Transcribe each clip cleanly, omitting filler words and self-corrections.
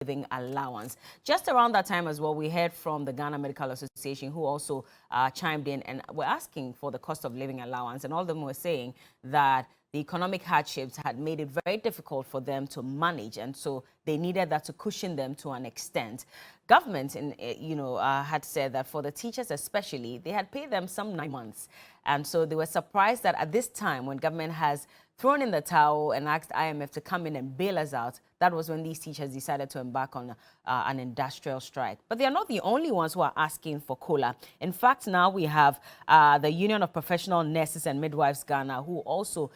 living allowance. Just around that time as well, we heard from the Ghana Medical Association, who also chimed in and were asking for the cost of living allowance. And all of them were saying that the economic hardships had made it very difficult for them to manage, and so they needed that to cushion them to an extent. Government, had said that for the teachers especially, they had paid them some 9 months, and so they were surprised that at this time, when government has thrown in the towel and asked IMF to come in and bail us out, that was when these teachers decided to embark on an industrial strike. But they are not the only ones who are asking for COLA. In fact, now we have the Union of Professional Nurses and Midwives Ghana, who also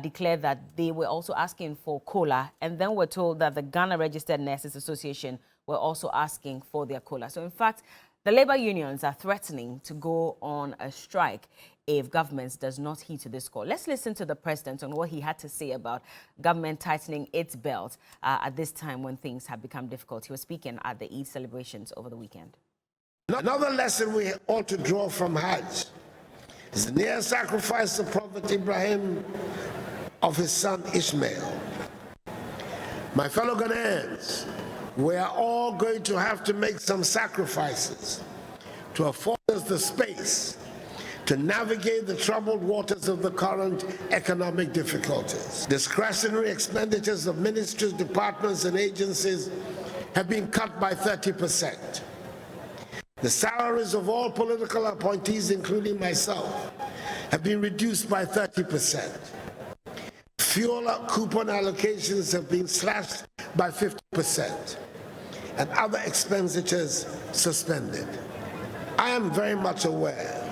declared that they were also asking for COLA, and then we're told that the Ghana Registered Nurses Association were also asking for their COLA. So in fact, the labor unions are threatening to go on a strike if government does not heed to this call. Let's listen to the president on what he had to say about government tightening its belt at this time when things have become difficult. He was speaking at the Eid celebrations over the weekend. Another lesson we ought to draw from Hajj is the near sacrifice of Prophet Ibrahim of his son Ishmael. My fellow Ghanaians, we are all going to have to make some sacrifices to afford us the space to navigate the troubled waters of the current economic difficulties. Discretionary expenditures of ministries, departments, and agencies have been cut by 30%. The salaries of all political appointees, including myself, have been reduced by 30%. Fuel coupon allocations have been slashed by 50%, and other expenditures suspended. I am very much aware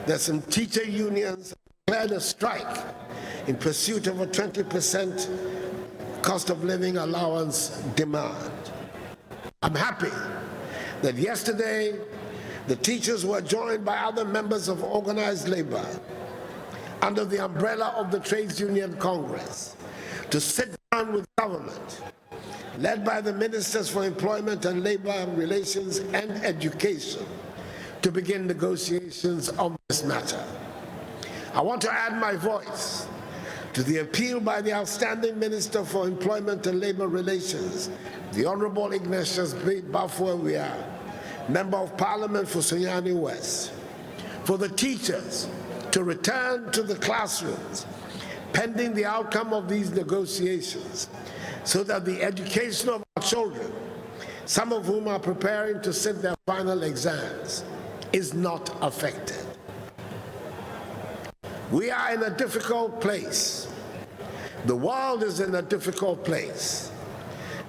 that some teacher unions declared a strike in pursuit of a 20% cost of living allowance demand. I'm happy that yesterday the teachers were joined by other members of organized labor under the umbrella of the Trades Union Congress to sit down with government, led by the Ministers for Employment and Labor Relations and Education, to begin negotiations on this matter. I want to add my voice to the appeal by the outstanding Minister for Employment and Labor Relations, the Honorable Ignatius Bafwewia, Member of Parliament for Sunyani West, for the teachers to return to the classrooms pending the outcome of these negotiations, so that the education of our children, some of whom are preparing to sit their final exams, is not affected. We are in a difficult place. The world is in a difficult place.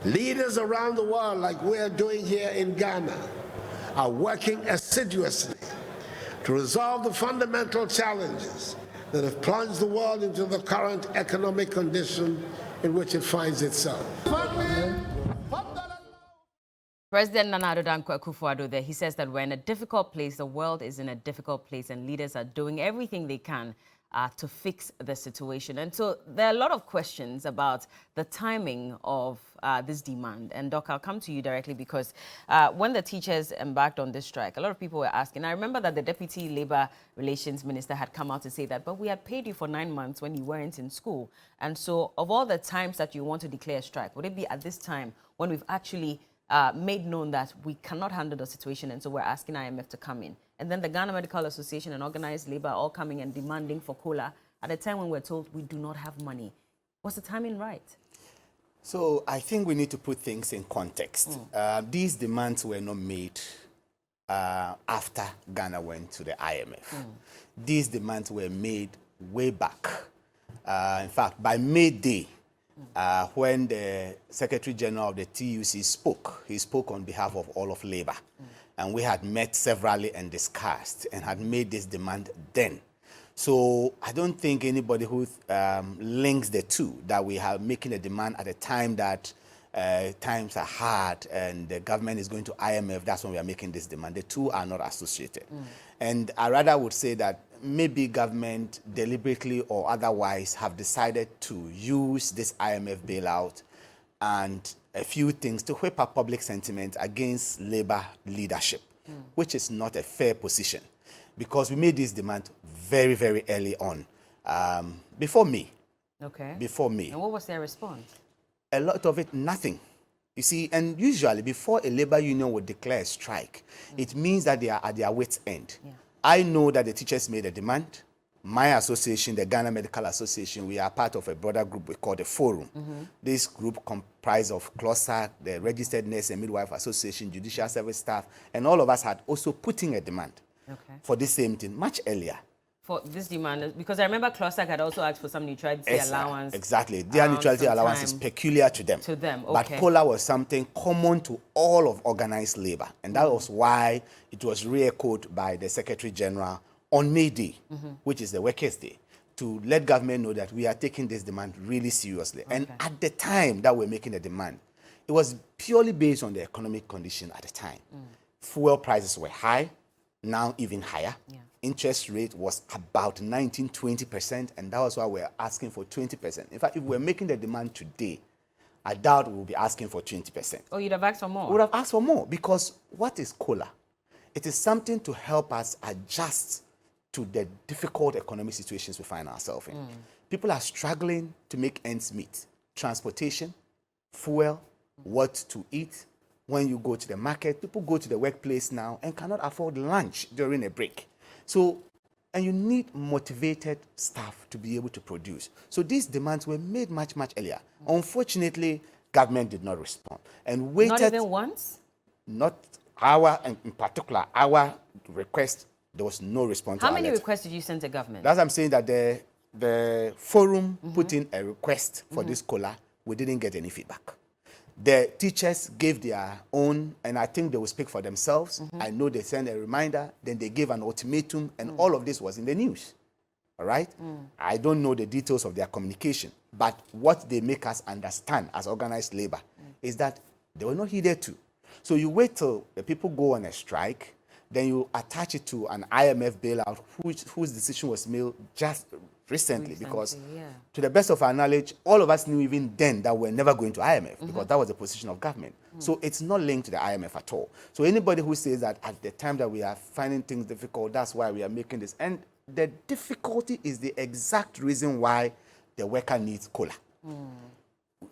Leaders around the world, like we are doing here in Ghana, are working assiduously to resolve the fundamental challenges that have plunged the world into the current economic condition in which it finds itself. President Nana Addo Dankwa Akufo-Addo there, he says that we're in a difficult place, the world is in a difficult place, and leaders are doing everything they can to fix the situation. And so there are a lot of questions about the timing of this demand. And Doc, I'll come to you directly because when the teachers embarked on this strike, a lot of people were asking. I remember that the Deputy Labour Relations Minister had come out to say that, but we had paid you for 9 months when you weren't in school. And so of all the times that you want to declare a strike, would it be at this time when we've actually made known that we cannot handle the situation, and so we're asking IMF to come in? And then the Ghana Medical Association and Organised Labor are all coming and demanding for COLA at a time when we're told we do not have money. Was the timing right? So I think we need to put things in context. These demands were not made after Ghana went to the IMF. These demands were made way back. In fact, by May Day, when the Secretary General of the TUC spoke, he spoke on behalf of all of labor. And we had met severally and discussed and had made this demand then. So I don't think anybody who links the two, that we are making a demand at a time that times are hard and the government is going to IMF, that's when we are making this demand. The two are not associated. And I rather would say that maybe government deliberately or otherwise have decided to use this IMF bailout and a few things to whip up public sentiment against labor leadership, which is not a fair position, because we made this demand very, very early on, before me. Okay. Before me. And what was their response? A lot of it, nothing. You see, and usually before a labor union would declare a strike, it means that they are at their wits' end. Yeah. I know that the teachers made a demand. My association, the Ghana Medical Association, we are part of a broader group we call the Forum. This group comprised of CLOSAC, the Registered Nurse and Midwife Association, Judicial Service staff, and all of us had also put in a demand for this same thing much earlier. For this demand, because I remember CLOSAC had also asked for some neutrality allowance. Exactly. Their neutrality allowance is peculiar to them. But COLA was something common to all of organized labor. And that was why it was re-echoed by the Secretary General on May Day, which is the Workers' Day, to let government know that we are taking this demand really seriously. And at the time that we're making the demand, it was purely based on the economic condition at the time. Fuel prices were high, now even higher. Interest rate was about 19–20%, and that was why we're asking for 20%. In fact, if we're making the demand today, I doubt we'll be asking for 20%. Oh, you'd have asked for more? We would have asked for more, because what is COLA? It is something to help us adjust to the difficult economic situations we find ourselves in. People are struggling to make ends meet. Transportation, fuel, what to eat. When you go to the market, people go to the workplace now and cannot afford lunch during a break. So, and you need motivated staff to be able to produce. So these demands were made much, much earlier. Unfortunately, government did not respond and waited. Not even once? Not our, and in particular, our request, there was no response. How many requests did you send to government? That's what I'm saying, that the forum put in a request for this COLA. We didn't get any feedback. The teachers gave their own, and I think they will speak for themselves. I know they sent a reminder, then they gave an ultimatum, and all of this was in the news. All right? I don't know the details of their communication, but what they make us understand as organized labor is that they were not heeded to. So you wait till the people go on a strike, then you attach it to an IMF bailout, whose decision was made just recently, because to the best of our knowledge, all of us knew even then that we're never going to IMF, because that was the position of government. So it's not linked to the IMF at all. So anybody who says that at the time that we are finding things difficult, that's why we are making this. And the difficulty is the exact reason why the worker needs COLA.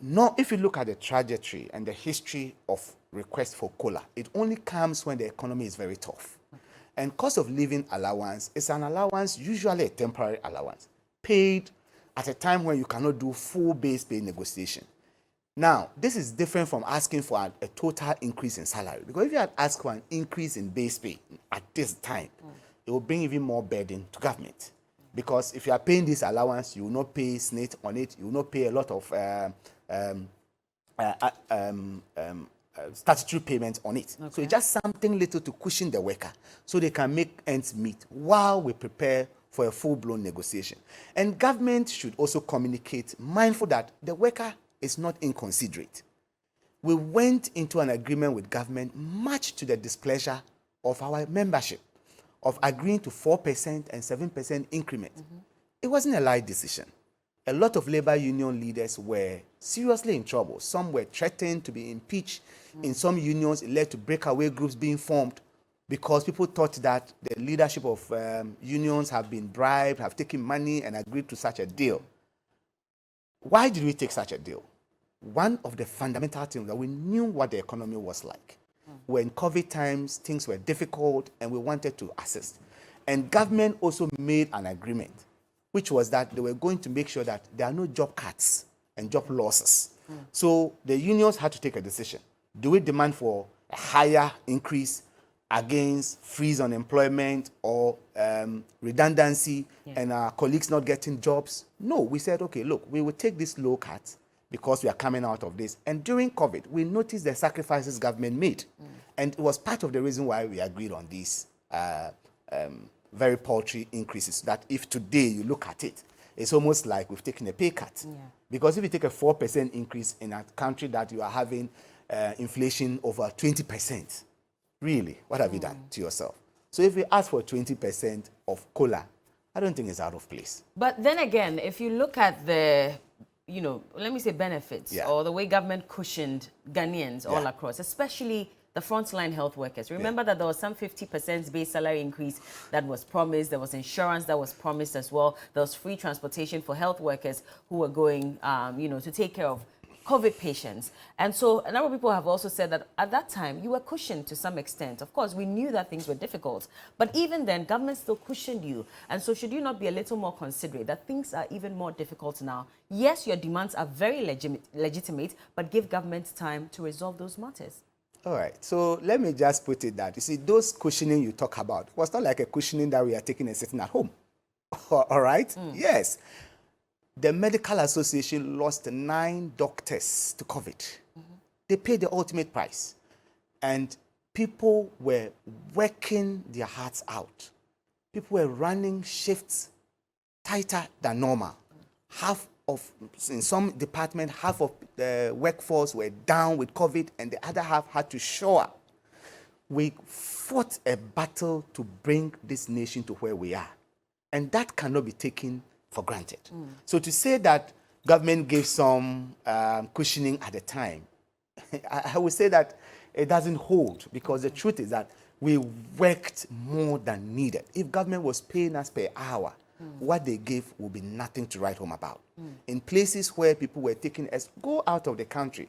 Now, if you look at the trajectory and the history of requests for COLA, it only comes when the economy is very tough. And cost of living allowance is an allowance, usually a temporary allowance, paid at a time when you cannot do full base pay negotiation. Now, this is different from asking for a total increase in salary, because if you had asked for an increase in base pay at this time, it will bring even more burden to government. Because if you are paying this allowance, you will not pay SNIT on it, you will not pay a lot of statutory payments on it. So it's just something little to cushion the worker so they can make ends meet while we prepare for a full-blown negotiation. And government should also communicate, mindful that the worker is not inconsiderate. We went into an agreement with government much to the displeasure of our membership, of agreeing to 4% and 7% increment. It wasn't a light decision. A lot of labor union leaders were seriously in trouble. Some were threatened to be impeached. In some unions, it led to breakaway groups being formed because people thought that the leadership of unions have been bribed, have taken money and agreed to such a deal. Why did we take such a deal? One of the fundamental things that we knew what the economy was like. When COVID times, things were difficult and we wanted to assist. And government also made an agreement, which was that they were going to make sure that there are no job cuts and job losses. So the unions had to take a decision. Do we demand for a higher increase against freeze on employment or redundancy and our colleagues not getting jobs? No, we said, okay, look, we will take this low cut because we are coming out of this. And during COVID, we noticed the sacrifices government made. And it was part of the reason why we agreed on these very paltry increases, that if today you look at it, it's almost like we've taken a pay cut. Because if you take a 4% increase in a country that you are having inflation over 20%, really, what have you done to yourself? So if we ask for 20% of COLA, I don't think it's out of place. But then again, if you look at the, let me say benefits or the way government cushioned Ghanaians all across, especially the frontline health workers. Remember that there was some 50% base salary increase that was promised. There was insurance that was promised as well. There was free transportation for health workers who were going, to take care of COVID patients. And so a number of people have also said that at that time, you were cushioned to some extent. Of course, we knew that things were difficult. But even then, government still cushioned you. And so should you not be a little more considerate that things are even more difficult now? Yes, your demands are very legitimate, but give government time to resolve those matters. All right, so let me just put it that, you see, those cushioning you talk about was not like a cushioning that we are taking and sitting at home. All right? Yes. The Medical Association lost 9 doctors to COVID. They paid the ultimate price. And people were working their hearts out. People were running shifts tighter than normal. In some department, half of the workforce were down with COVID and the other half had to show up. We fought a battle to bring this nation to where we are. And that cannot be taken for granted. So to say that government gave some cushioning at the time, I would say that it doesn't hold, because the truth is that we worked more than needed. If government was paying us per hour, what they gave would be nothing to write home about. In places where people were taking us, go out of the country,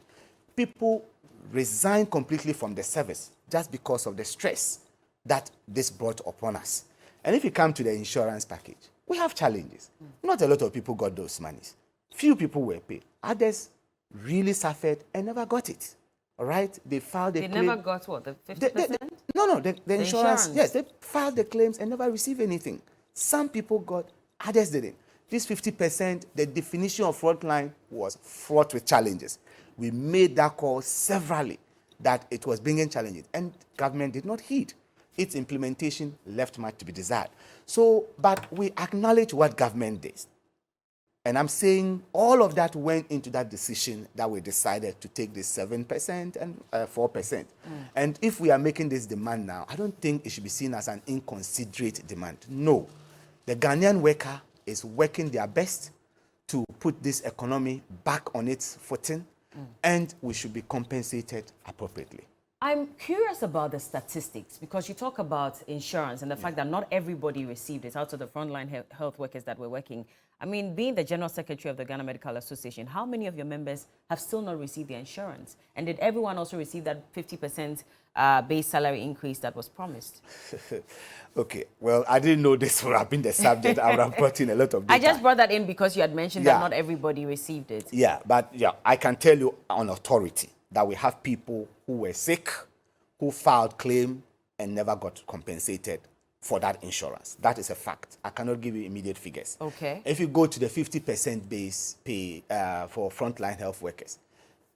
people resigned completely from the service just because of the stress that this brought upon us. And if you come to the insurance package, we have challenges. Not a lot of people got those monies. Few people were paid. Others really suffered and never got it. All right? They filed the claim. They never got what, the 50%? No, the insurance. Yes, they filed the claims and never received anything. Some people got, others didn't. This 50%, the definition of frontline was fraught with challenges. We made that call severally that it was bringing challenges, and government did not heed. Its implementation left much to be desired. So, but we acknowledge what government did. And I'm saying all of that went into that decision that we decided to take this 7% and 4%. And if we are making this demand now, I don't think it should be seen as an inconsiderate demand. No. The Ghanaian worker is working their best to put this economy back on its footing, and we should be compensated appropriately. I'm curious about the statistics, because you talk about insurance and the fact that not everybody received it out of the frontline health workers that were working. I mean, being the General Secretary of the Ghana Medical Association, how many of your members have still not received the insurance? And did everyone also receive that 50% base salary increase that was promised? Okay, well, I didn't know this would have been the subject. I would have brought in a lot of data. I just brought that in because you had mentioned that not everybody received it. Yeah, but I can tell you on authority that we have people who were sick, who filed claim and never got compensated for that insurance. That is a fact. I cannot give you immediate figures. Okay. If you go to the 50% base pay for frontline health workers,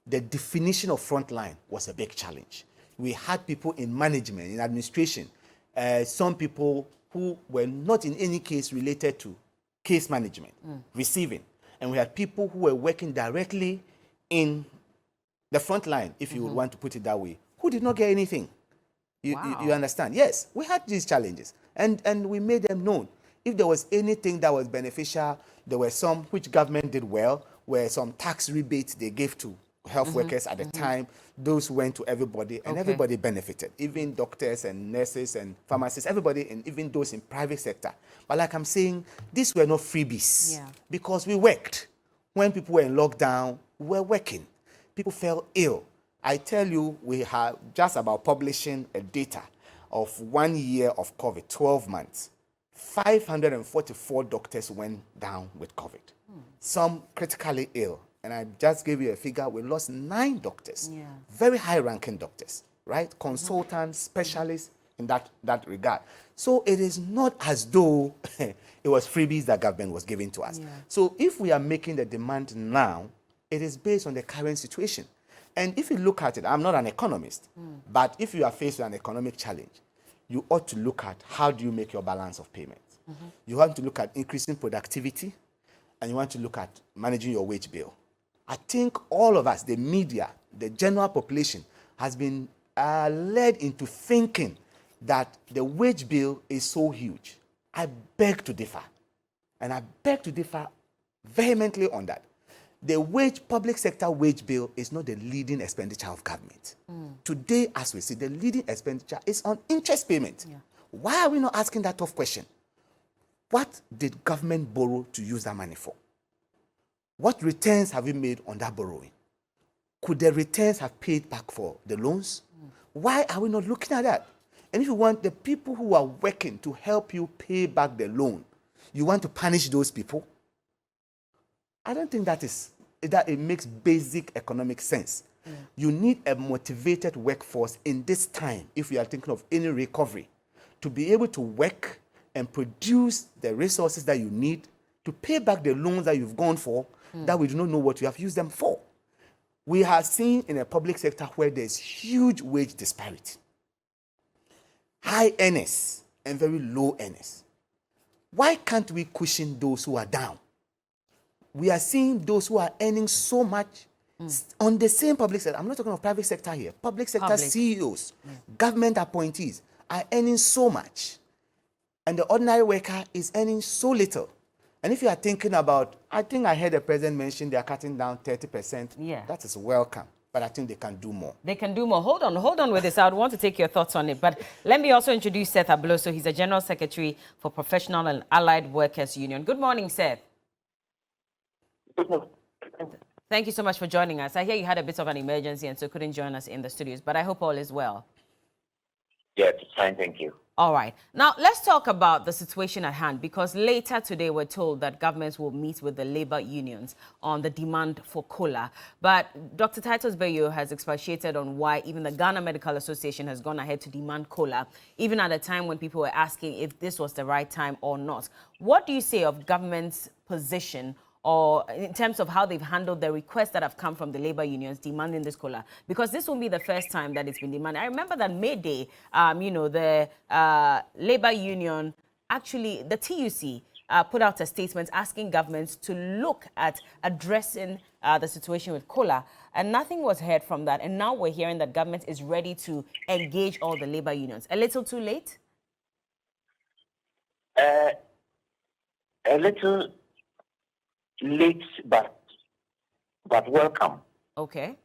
the definition of frontline was a big challenge. We had people in management, in administration, some people who were not in any case related to case management, receiving. And we had people who were working directly in the front line, if you would want to put it that way, who did not get anything. You understand? Yes, we had these challenges, and we made them known. If there was anything that was beneficial, there were some which government did well, where some tax rebates they gave to health workers at the time, those went to everybody, and everybody benefited, even doctors and nurses and pharmacists, everybody, and even those in private sector. But like I'm saying, these were not freebies, because we worked. When people were in lockdown, we were working. People fell ill. I tell you, we have just about publishing a data of 1 year of COVID, 12 months. 544 doctors went down with COVID. Some critically ill. And I just gave you a figure. We lost 9 doctors, very high-ranking doctors, right? Consultants, specialists in that regard. So it is not as though it was freebies that government was giving to us. So if we are making the demand now, it is based on the current situation. And if you look at it, I'm not an economist, but if you are faced with an economic challenge, you ought to look at how do you make your balance of payments. You want to look at increasing productivity, and you want to look at managing your wage bill. I think all of us, the media, the general population, has been led into thinking that the wage bill is so huge. I beg to differ. And I beg to differ vehemently on that. The public sector wage bill is not the leading expenditure of government. Today, as we see, the leading expenditure is on interest payment. Why are we not asking that tough question? What did government borrow to use that money for? What returns have we made on that borrowing? Could the returns have paid back for the loans? Why are we not looking at that? And if you want the people who are working to help you pay back the loan, you want to punish those people? I don't think that it makes basic economic sense. You need a motivated workforce in this time, if you are thinking of any recovery, to be able to work and produce the resources that you need to pay back the loans that you've gone for, that we do not know what you have used them for. We are seeing in a public sector where there's huge wage disparity. High earners and very low earners. Why can't we cushion those who are down? We are seeing those who are earning so much on the same public sector. I'm not talking of private sector here. Public sector CEOs, government appointees are earning so much. And the ordinary worker is earning so little. And if you are thinking about, I think I heard the president mention they are cutting down 30%. Yeah. That is welcome. But I think they can do more. They can do more. Hold on with this. I would want to take your thoughts on it. But let me also introduce Seth Abloso. He's the General Secretary for Professional and Allied Workers Union. Good morning, Seth. Good morning. Thank you so much for joining us. I hear you had a bit of an emergency and so couldn't join us in the studios, but I hope all is well. Yes, fine, thank you. All right. Now, let's talk about the situation at hand, because later today we're told that governments will meet with the labor unions on the demand for cola. But Dr. Titus Bayo has expatiated on why even the Ghana Medical Association has gone ahead to demand cola, even at a time when people were asking if this was the right time or not. What do you say of government's position, or in terms of how they've handled the requests that have come from the labor unions demanding this cola? Because this won't be the first time that it's been demanded. I remember that May Day, the labor union, actually, the TUC, put out a statement asking governments to look at addressing the situation with cola, and nothing was heard from that. And now we're hearing that government is ready to engage all the labor unions. A little too late? A little late, but welcome. Okay.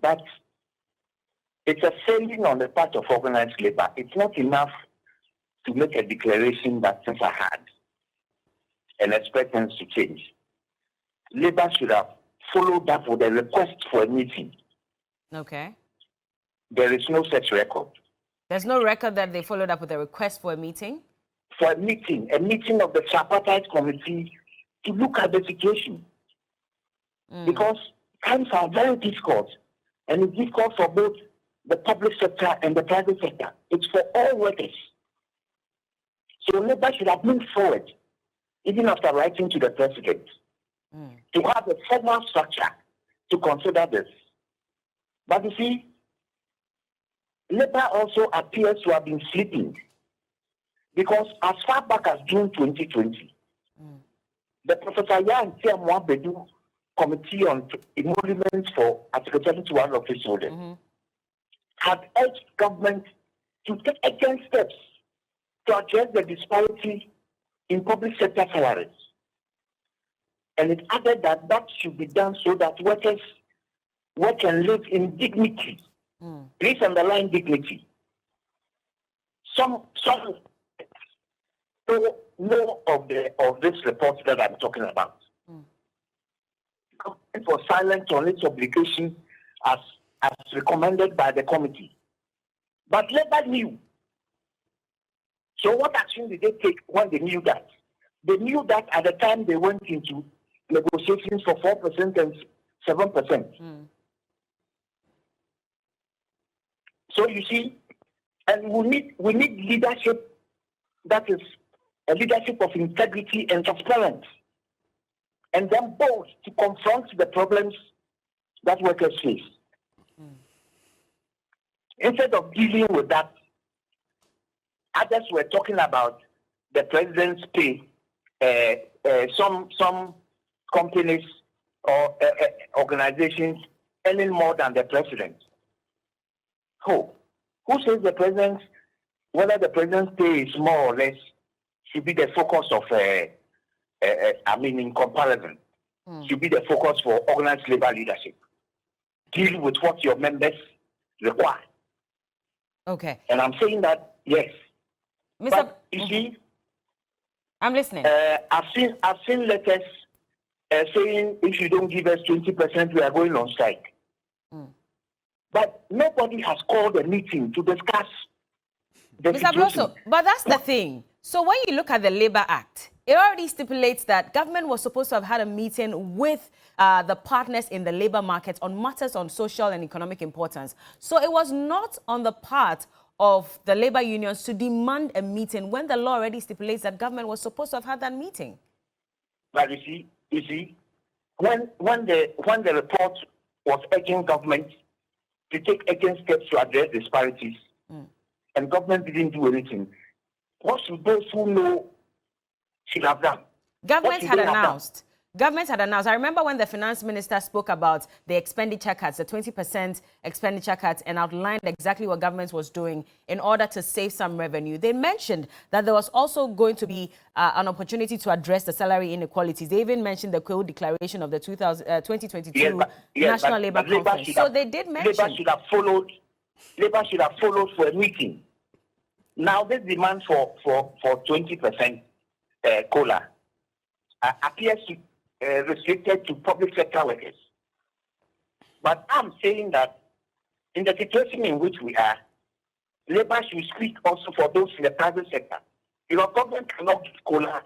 But it's a failing on the part of organized labor. It's not enough to make a declaration that things are hard and expect things to change. Labor should have followed up with a request for a meeting. Okay. There is no such record. There's no record that they followed up with a request for a meeting? For a meeting of the tripartite committee to look at the situation. Because times are very difficult, and it's difficult for both the public sector and the private sector. It's for all workers. So labor should have moved forward, even after writing to the president, to have a formal structure to consider this. But you see, labor also appears to have been sleeping, because as far back as June 2020, the Professor Yan Tiamwa-Bedu Committee on Emoluments for Article 71 of this order had urged government to take again steps to address the disparity in public sector salaries. And it added that that should be done so that workers work and live in dignity. Please underline dignity. Some know of this report that I'm talking about. Government was silent on its obligation as recommended by the committee. But labor knew. So what action did they take when they knew that? They knew that at the time they went into negotiations for 4% and 7%. So you see, and we need leadership that is a leadership of integrity and transparency, and then bold to confront the problems that workers face. Instead of dealing with that, others were talking about the president's pay. Some companies or organizations earning more than the president. Who says the president, whether the president's pay is more or less, should be the focus of, in comparison, should be the focus for organized labor leadership. Deal with what your members require. Okay. And I'm saying that, yes. Mr. But you see, I'm listening. I've seen letters saying if you don't give us 20%, we are going on strike. But nobody has called a meeting to discuss the Mr. situation. Blosso, but that's the thing. So when you look at the Labour Act, it already stipulates that government was supposed to have had a meeting with the partners in the labour market on matters on social and economic importance. So it was not on the part of the labour unions to demand a meeting when the law already stipulates that government was supposed to have had that meeting. But you see, when the report was urging government to take urgent steps to address disparities, and government didn't do anything, what should those who know should have done? Government had announced. Government had announced. I remember when the finance minister spoke about the expenditure cuts, the 20% expenditure cuts, and outlined exactly what government was doing in order to save some revenue. They mentioned that there was also going to be an opportunity to address the salary inequalities. They even mentioned the Quayle Declaration of the 2022 National Labour Conference. So they did mention. Labour should have followed. Labour should have followed for a meeting. Now this demand for 20% COLA appears to restricted to public sector workers. But I'm saying that in the situation in which we are, Labour should speak also for those in the private sector. Your government cannot give COLA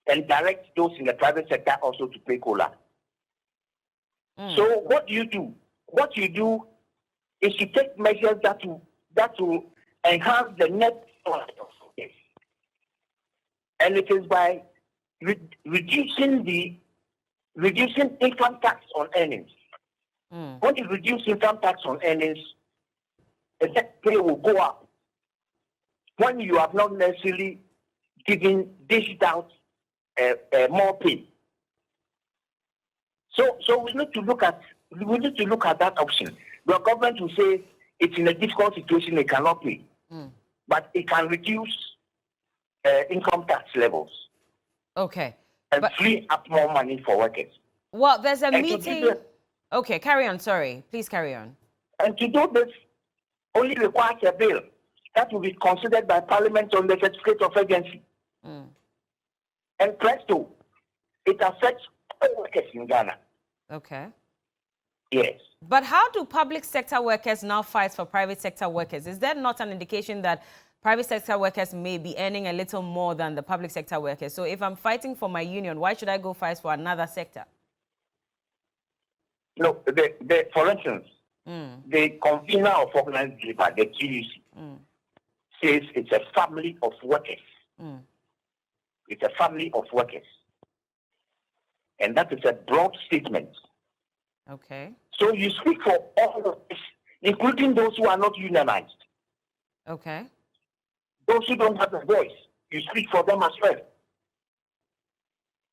and direct those in the private sector also to pay COLA. So what do you do? What you do is to take measures that will enhance the net profit of workers. And it is by reducing income tax on earnings. When you reduce income tax on earnings, the net pay will go up. When you have not necessarily dished out more pay. So we need to look at that option. The government will say it's in a difficult situation, it cannot pay, but it can reduce income tax levels. Okay. And free up more money for workers. Well, there's a meeting. Okay, carry on. Sorry. Please carry on. And to do this only requires a bill that will be considered by Parliament on the certificate of urgency. And presto, it affects all workers in Ghana. Okay. Yes. But how do public sector workers now fight for private sector workers? Is there not an indication that private sector workers may be earning a little more than the public sector workers? So if I'm fighting for my union, why should I go fight for another sector? No, for instance, the convener of Organised Labour, the TUC, says it's a family of workers. It's a family of workers. And that is a broad statement. Okay. So you speak for all of this, including those who are not unionized. Okay. Those who don't have a voice, you speak for them as well.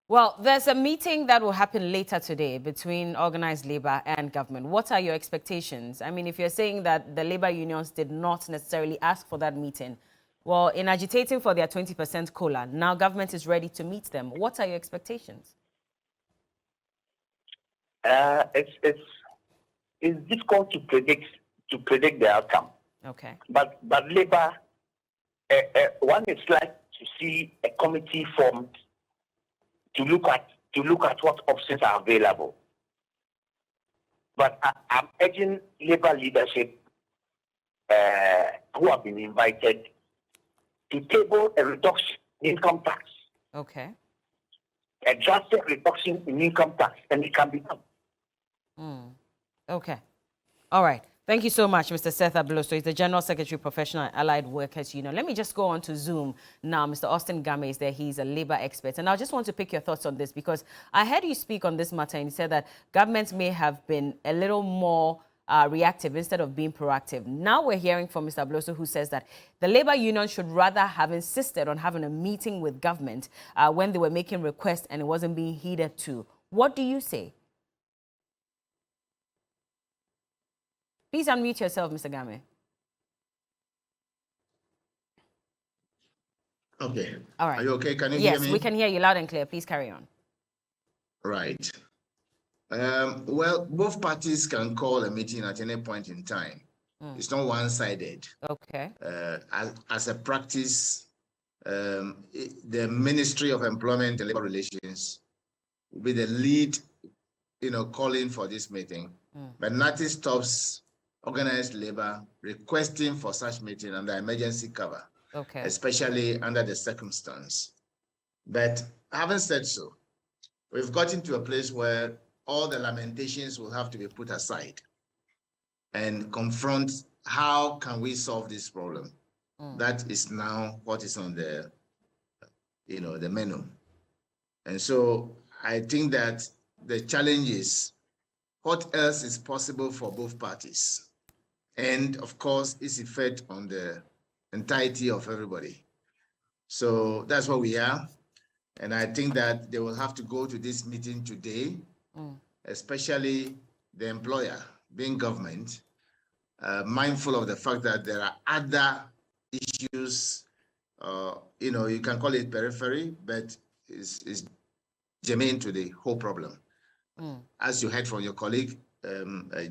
Well, there's a meeting that will happen later today between Organised Labour and government. What are your expectations? I mean, if you're saying that the labour unions did not necessarily ask for that meeting, well, in agitating for their 20% COLA, now government is ready to meet them. What are your expectations? It's difficult to predict the outcome. Okay. But Labour, one is like to see a committee formed to look at what options are available. But I'm urging Labour leadership who have been invited to table a reduction in income tax. Okay. A drastic reduction in income tax, and it can be done. Okay. All right. Thank you so much, Mr. Seth Abuloso. He's the General Secretary, Professional and Allied Workers Union. Let me just go on to Zoom now. Mr. Austin Game is there. He's a labor expert. And I just want to pick your thoughts on this because I heard you speak on this matter and you said that governments may have been a little more reactive instead of being proactive. Now we're hearing from Mr. Abuloso, who says that the labor union should rather have insisted on having a meeting with government when they were making requests and it wasn't being heeded to. What do you say? Please unmute yourself, Mr. Game. Okay. All right. Are you okay? Can you hear me? Yes, we can hear you loud and clear. Please carry on. Right. Well, both parties can call a meeting at any point in time. It's not one-sided. Okay. As a practice, the Ministry of Employment and Labor Relations will be the lead, calling for this meeting. But nothing stops organized labor requesting for such meeting under emergency cover, especially under the circumstance. But having said so, we've gotten to a place where all the lamentations will have to be put aside and confront how can we solve this problem. That is now what is on the, the menu. And so I think that the challenge is what else is possible for both parties? And of course, its effect on the entirety of everybody. So that's where we are. And I think that they will have to go to this meeting today, especially the employer, being government, mindful of the fact that there are other issues, you can call it periphery, but it's germane to the whole problem. As you heard from your colleague,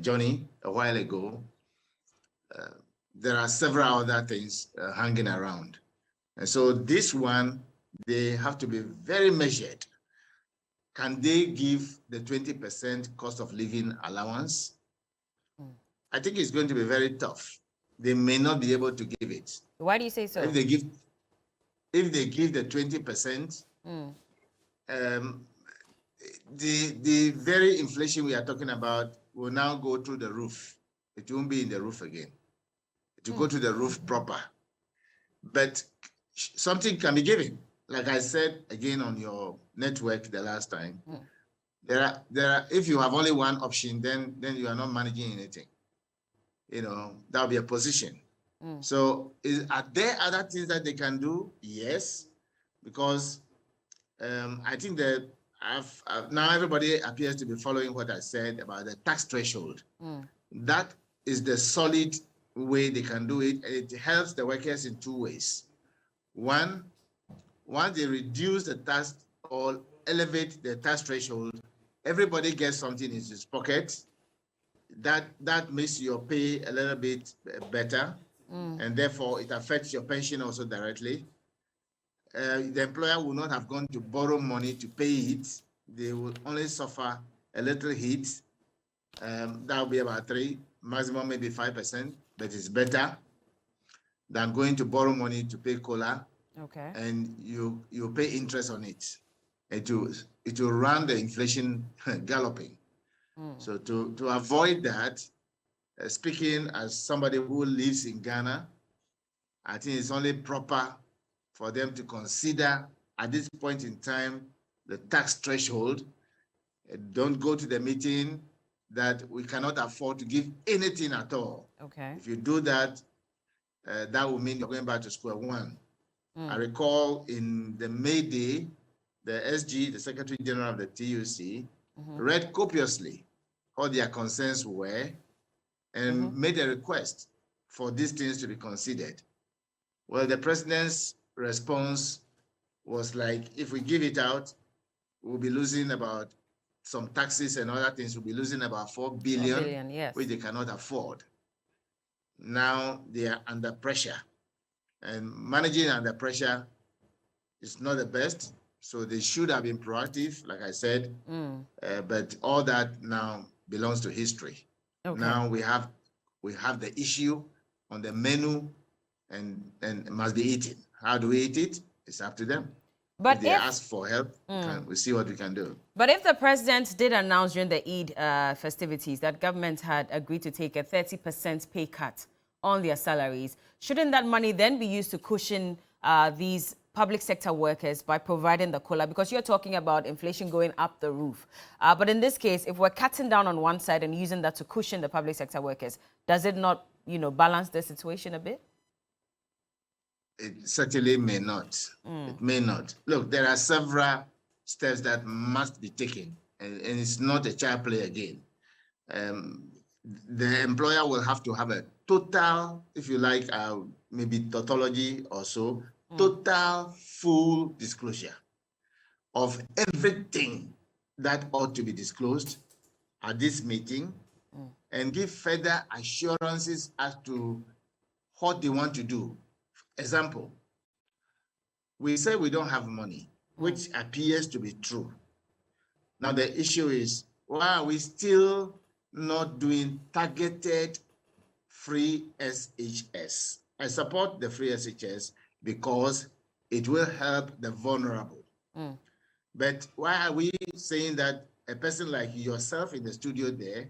Johnny, a while ago, there are several other things hanging around. And so this one, they have to be very measured. Can they give the 20% cost of living allowance? I think it's going to be very tough. They may not be able to give it. Why do you say so? If they give the 20%, the very inflation we are talking about will now go through the roof. It won't be in the roof again. It will go to the roof proper. But something can be given. Like I said again on your network the last time, there are if you have only one option, then you are not managing anything. That will be a position. So are there other things that they can do? Yes, because I think that now everybody appears to be following what I said about the tax threshold. That is the solid way they can do it. It helps the workers in two ways. One, once they reduce the tax or elevate the tax threshold, everybody gets something in his pocket. That makes your pay a little bit better, and therefore it affects your pension also directly. The employer will not have gone to borrow money to pay it. They will only suffer a little hit. That will be about 3%, maximum maybe 5%, but it's better than going to borrow money to pay COLA. And you pay interest on it. It will run the inflation galloping. So to avoid that, speaking as somebody who lives in Ghana, I think it's only proper for them to consider at this point in time the tax threshold. Don't go to the meeting that we cannot afford to give anything at all. If you do that, that will mean you're going back to square one. I recall in the May Day, the SG, the Secretary General of the TUC, read copiously what their concerns were and made a request for these things to be considered. Well, the president's response was like, if we give it out, we'll be losing about some taxes and other things. We'll be losing about 4 billion, which they cannot afford. Now they are under pressure, and managing under pressure is not the best. So they should have been proactive, like I said, but all that now belongs to history. Now we have the issue on the menu and must be eaten. How do we eat it? It's up to them. But if they ask for help, we see what we can do. But if the president did announce during the Eid festivities that government had agreed to take a 30% pay cut on their salaries, shouldn't that money then be used to cushion these public sector workers by providing the COLA? Because you're talking about inflation going up the roof. But in this case, if we're cutting down on one side and using that to cushion the public sector workers, does it not, balance the situation a bit? It certainly may not. It may not. Look, there are several steps that must be taken, and it's not a child play again. The employer will have to have a total, if you like, maybe tautology or so, total full disclosure of everything that ought to be disclosed at this meeting, and give further assurances as to what they want to do. Example, we say we don't have money, which appears to be true. Now the issue is, why are we still not doing targeted free SHS? I support the free SHS because it will help the vulnerable. But why are we saying that a person like yourself in the studio there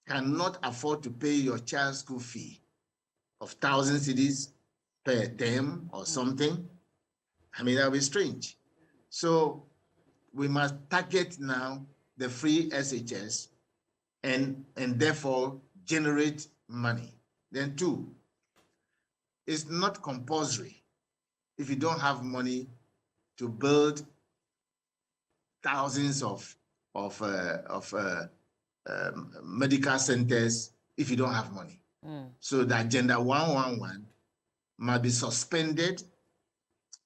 cannot afford to pay your child's school fee of 1,000 cedis per term or something? I mean, that would be strange. So we must target now the free SHS and therefore generate money. Then two, it's not compulsory if you don't have money to build thousands of medical centers if you don't have money. So the Agenda 111 must be suspended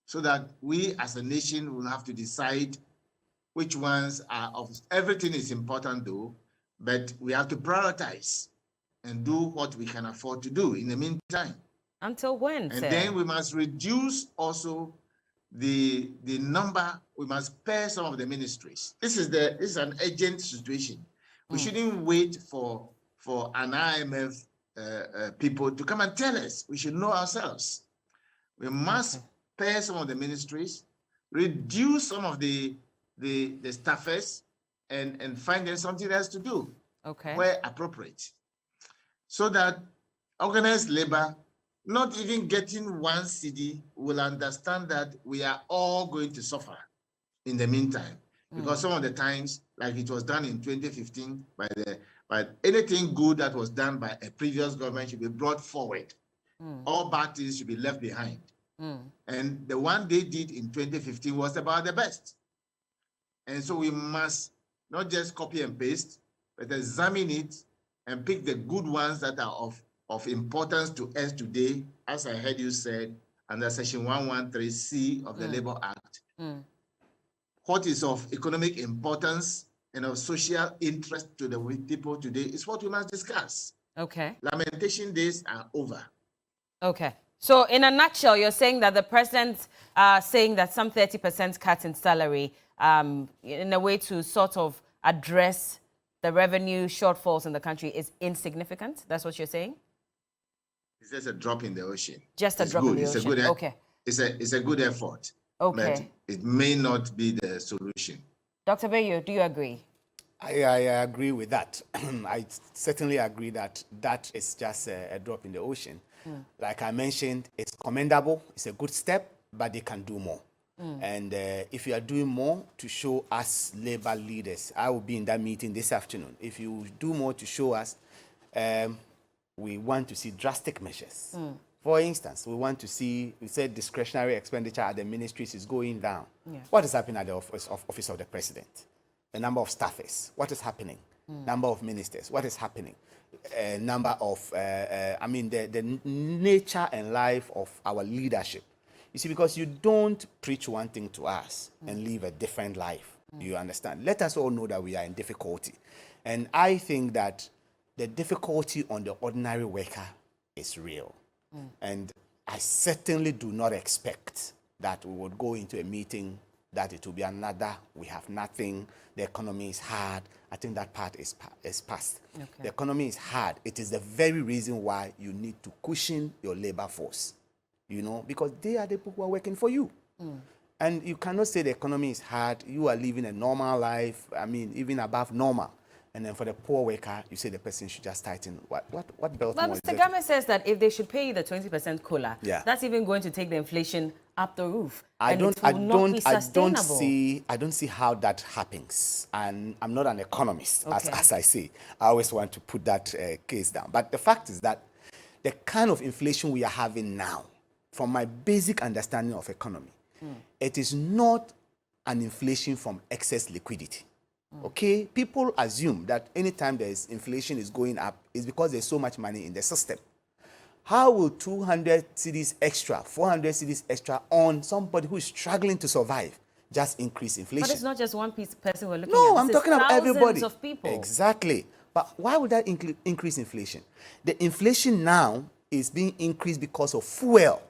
so that we as a nation will have to decide which ones are of. Everything is important though, but we have to prioritize and do what we can afford to do in the meantime. Until when, And sir? then we must reduce also the number. We must pay some of the ministries. This is an urgent situation. We shouldn't wait for an IMF people to come and tell us. We should know ourselves. We must pay some of the ministries, reduce some of the staffers, and find them something else to do where appropriate, so that organized labor, not even getting 1 cedi, will understand that we are all going to suffer in the meantime. Because some of the times, like it was done in 2015, by anything good that was done by a previous government should be brought forward. All bad things should be left behind. And the one they did in 2015 was about the best. And so we must not just copy and paste, but examine it and pick the good ones that are of importance to us today, as I heard you said, under Section 113C of the Labour Act. What is of economic importance and of social interest to the people today is what we must discuss. Lamentation days are over. So in a nutshell, you're saying that the president saying that some 30% cut in salary in a way to sort of address the revenue shortfalls in the country is insignificant? That's what you're saying? It's just a drop in the ocean. Just a drop in the ocean. It's a good effort. But it may not be the solution. Dr. Bayo, do you agree? I agree with that. I certainly agree that that is just a drop in the ocean. Like I mentioned, it's commendable, it's a good step, but they can do more. And if you are doing more to show us labor leaders, I will be in that meeting this afternoon. If you do more to show us, we want to see drastic measures. For instance, we want to see, we said discretionary expenditure at the ministries is going down. What is happening at the office of the president? The number of staffers, what is happening? Number of ministers, what is happening? Number of, the nature and life of our leadership. You see, because you don't preach one thing to us and live a different life. You understand? Let us all know that we are in difficulty. And I think that the difficulty on the ordinary worker is real. And I certainly do not expect that we would go into a meeting that it will be another, we have nothing, the economy is hard. I think that part is past. The economy is hard. It is the very reason why you need to cushion your labor force, you know, because they are the people who are working for you. And you cannot say the economy is hard. You are living a normal life, I mean, even above normal. And then for the poor worker, you say the person should just tighten. What belt? But Mr. Game says that if they should pay you the 20% COLA, that's even going to take the inflation up the roof. I don't see how that happens. And I'm not an economist, as I say. I always want to put that case down. But the fact is that the kind of inflation we are having now, from my basic understanding of economy, it is not an inflation from excess liquidity. Okay, people assume that anytime inflation is going up, it's because there's so much money in the system. How will 200 cedis extra, 400 cedis extra on somebody who is struggling to survive just increase inflation? But it's not just one person we're looking at. No, I'm talking about everybody. Of people. Exactly. But why would that increase inflation? The inflation now is being increased because of fuel.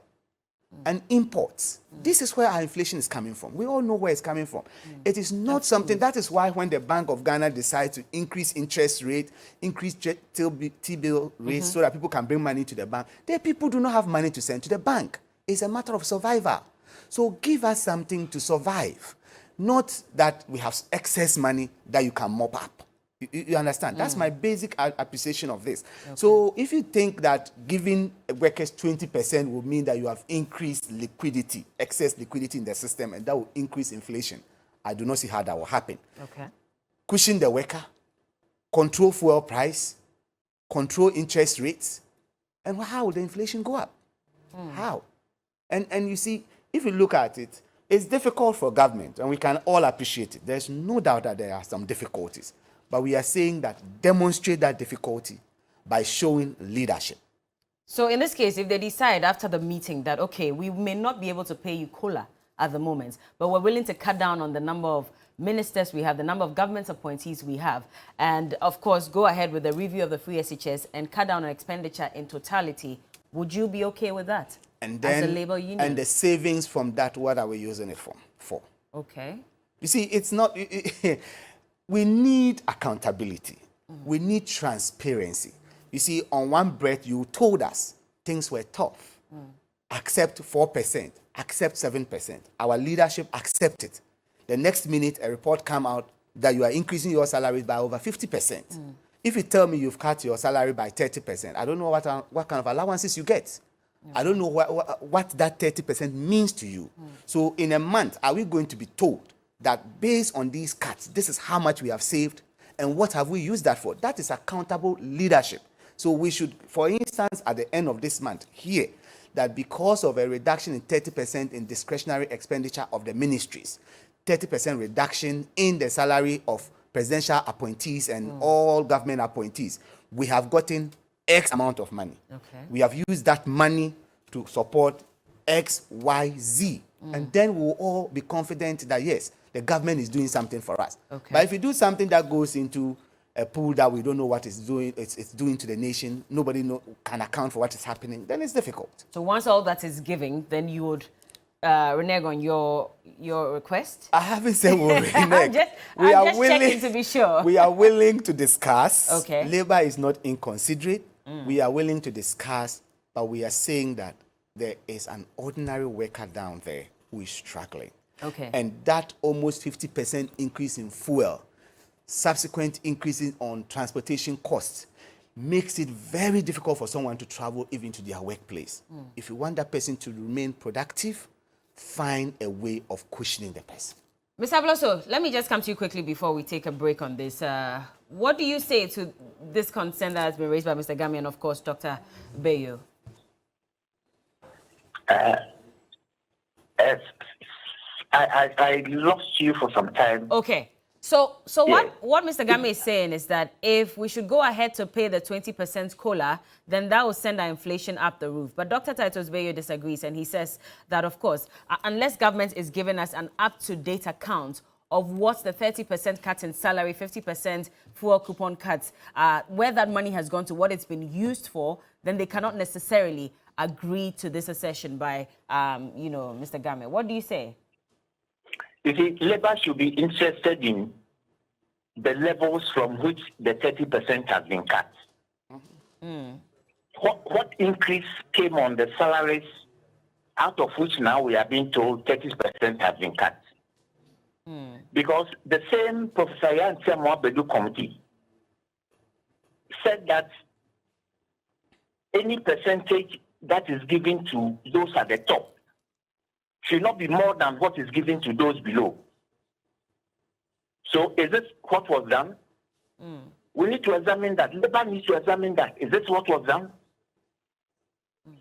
and imports. This is where our inflation is coming from. We all know where it's coming from. It is not something, that is why when the Bank of Ghana decides to increase interest rate, increase T-bill rates so that people can bring money to the bank, the people do not have money to send to the bank. It's a matter of survival. So give us something to survive, not that we have excess money that you can mop up. You understand? That's my basic appreciation of this. Okay. So if you think that giving workers 20% will mean that you have increased liquidity, excess liquidity in the system, and that will increase inflation, I do not see how that will happen. Okay. Cushion the worker, control fuel price, control interest rates, and how will the inflation go up? How? And you see, if you look at it, it's difficult for government, and we can all appreciate it. There's no doubt that there are some difficulties. But we are saying that demonstrate that difficulty by showing leadership. So in this case, if they decide after the meeting that, okay, we may not be able to pay you COLA at the moment, but we're willing to cut down on the number of ministers we have, the number of government appointees we have, and of course, go ahead with the review of the free SHS and cut down on expenditure in totality, would you be okay with that? And then, as a labor union? And the savings from that, what are we using it for? Okay. You see, it's not... We need accountability. We need transparency. You see, on one breath, you told us things were tough. Accept 4%, accept 7%. Our leadership accepted. The next minute, a report come out that you are increasing your salaries by over 50%. If you tell me you've cut your salary by 30%, I don't know what kind of allowances you get. I don't know what that 30% means to you. So in a month, are we going to be told that based on these cuts, this is how much we have saved and what have we used that for? That is accountable leadership. So we should, for instance, at the end of this month, hear that because of a reduction in 30% in discretionary expenditure of the ministries, 30% reduction in the salary of presidential appointees and all government appointees, we have gotten X amount of money. Okay. We have used that money to support X, Y, Z. And then we'll all be confident that, yes, the government is doing something for us. Okay. But if you do something that goes into a pool that we don't know what it's doing to the nation, nobody can account for what is happening, then it's difficult. So once all that is giving, then you would renege on your request? I haven't said we'll renege. I'm just checking to be sure. We are willing to discuss. Okay. Labor is not inconsiderate. We are willing to discuss, but we are saying that there is an ordinary worker down there who is struggling. Okay. And that almost 50% increase in fuel, subsequent increases on transportation costs, makes it very difficult for someone to travel even to their workplace. If you want that person to remain productive, find a way of cushioning the person. Mr. Abloso, let me just come to you quickly before we take a break on this. What do you say to this concern that has been raised by Mr. Gami and, of course, Dr. Bayo? I lost you for some time. Okay. So yeah. what Mr. Gami is saying is that if we should go ahead to pay the 20% COLA, then that will send our inflation up the roof. But Dr. Titus Bayo disagrees, and he says that, of course, unless government is giving us an up-to-date account of what the 30% cut in salary, 50% fuel coupon cuts, where that money has gone to, what it's been used for, then they cannot necessarily agree to this assertion by, Mr. Gami. What do you say? You see, Labour should be interested in the levels from which the 30% has been cut. What increase came on the salaries, out of which now we are being told 30% has been cut? Because the same Professor Yan Bedu committee said that any percentage that is given to those at the top should not be more than what is given to those below. So is this what was done? We need to examine that. Labour needs to examine that. Is this what was done?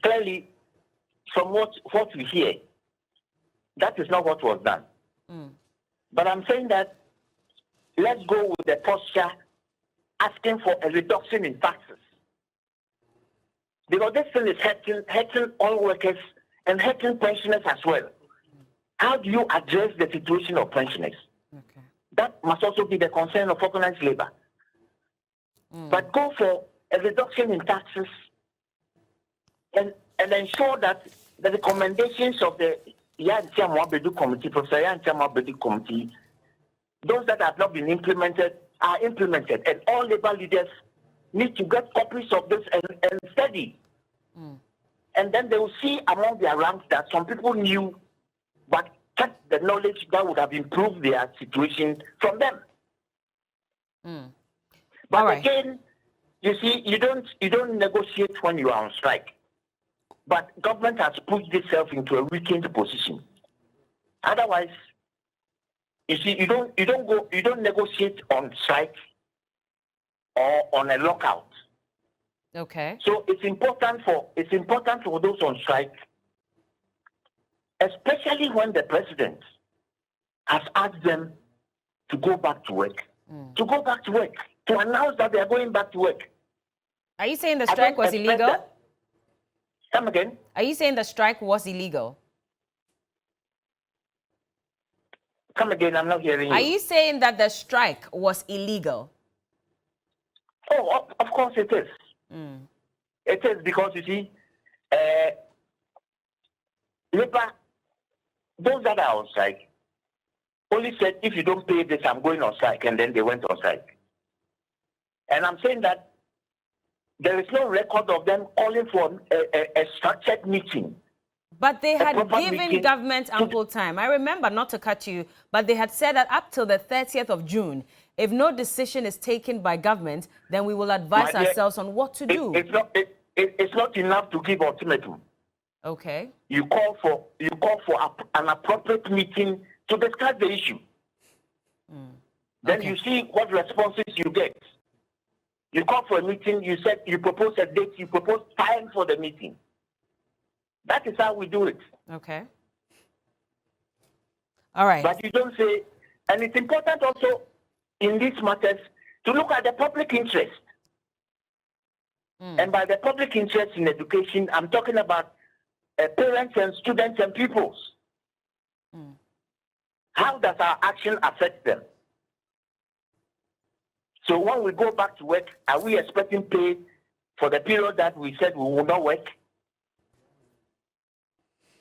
Clearly, from what we hear, that is not what was done. But I'm saying that let's go with the posture asking for a reduction in taxes. Because this thing is hurting all workers and hurting pensioners as well. How do you address the situation of pensioners? Okay. That must also be the concern of organized labor. But go for a reduction in taxes and ensure that the recommendations of the Yantiam Wabedu Committee, Professor Yantiam Wabedu Committee, those that have not been implemented are implemented, and all labor leaders need to get copies of this and study. And then they will see among their ranks that some people knew but kept the knowledge that would have improved their situation from them. But again, you see, you don't negotiate when you are on strike. But government has pushed itself into a weakened position. Otherwise, you see, you don't negotiate on strike or on a lockout. Okay. So it's important for those on strike, especially when the president has asked them to go back to work, to announce that they are going back to work. Are you saying the strike was illegal? Come again? Are you saying the strike was illegal? Come again, I'm not hearing you. Are you saying that the strike was illegal? Oh, of course it is. It is because, you see, labor, those that are on strike, only said, if you don't pay this, I'm going on strike, and then they went on strike. And I'm saying that there is no record of them calling for a structured meeting. But they had given government ample time. I remember, not to cut you, but they had said that up till the 30th of June, if no decision is taken by government, then we will advise ourselves on what to do. It's not enough to give ultimatum. Okay. You call for an appropriate meeting to discuss the issue. Then you see what responses you get. You call for a meeting, you propose a date, you propose time for the meeting. That is how we do it. Okay. All right. But you don't say, and it's important also in these matters to look at the public interest. And by the public interest in education, I'm talking about parents and students and pupils. How does our action affect them? So when we go back to work, are we expecting pay for the period that we said we will not work?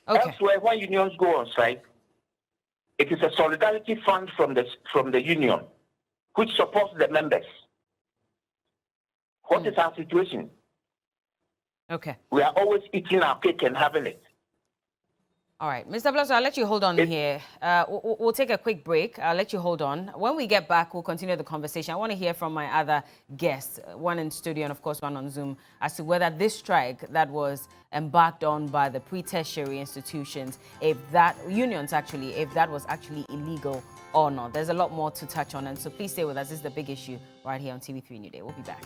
Okay. Elsewhere, when unions go on strike, it is a solidarity fund from the union, which supports the members. What is our situation? Okay. We are always eating our cake and having it. All right, Mr. Blosso, I'll let you hold on here. We'll take a quick break. I'll let you hold on. When we get back, we'll continue the conversation. I want to hear from my other guests, one in studio and, of course, one on Zoom, as to whether this strike that was embarked on by the pre-tertiary institutions, if that was actually illegal or not. There's a lot more to touch on, and so please stay with us. This is the big issue right here on TV3Newday. We'll be back.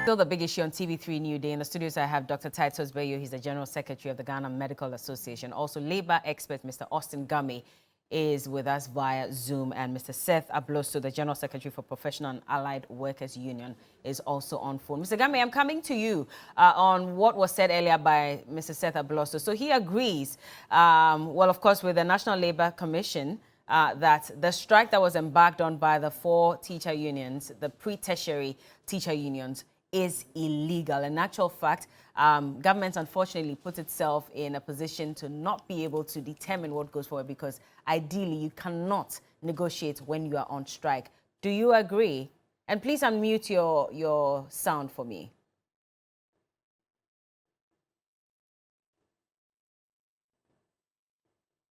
Still the big issue on TV3Newday. In the studios, I have Dr. Titus Bayo. He's the General Secretary of the Ghana Medical Association. Also, labor expert Mr. Austin Gummy is with us via Zoom. And Mr. Seth Abloso, the General Secretary for Professional and Allied Workers Union, is also on phone. Mr. Gummy, I'm coming to you on what was said earlier by Mr. Seth Abloso. So he agrees, well, of course, with the National Labor Commission, that the strike that was embarked on by the 4 teacher unions, the pre-tertiary teacher unions, is illegal. In actual fact, government unfortunately put itself in a position to not be able to determine what goes forward, because ideally you cannot negotiate when you are on strike. Do you agree? And please unmute your sound for me.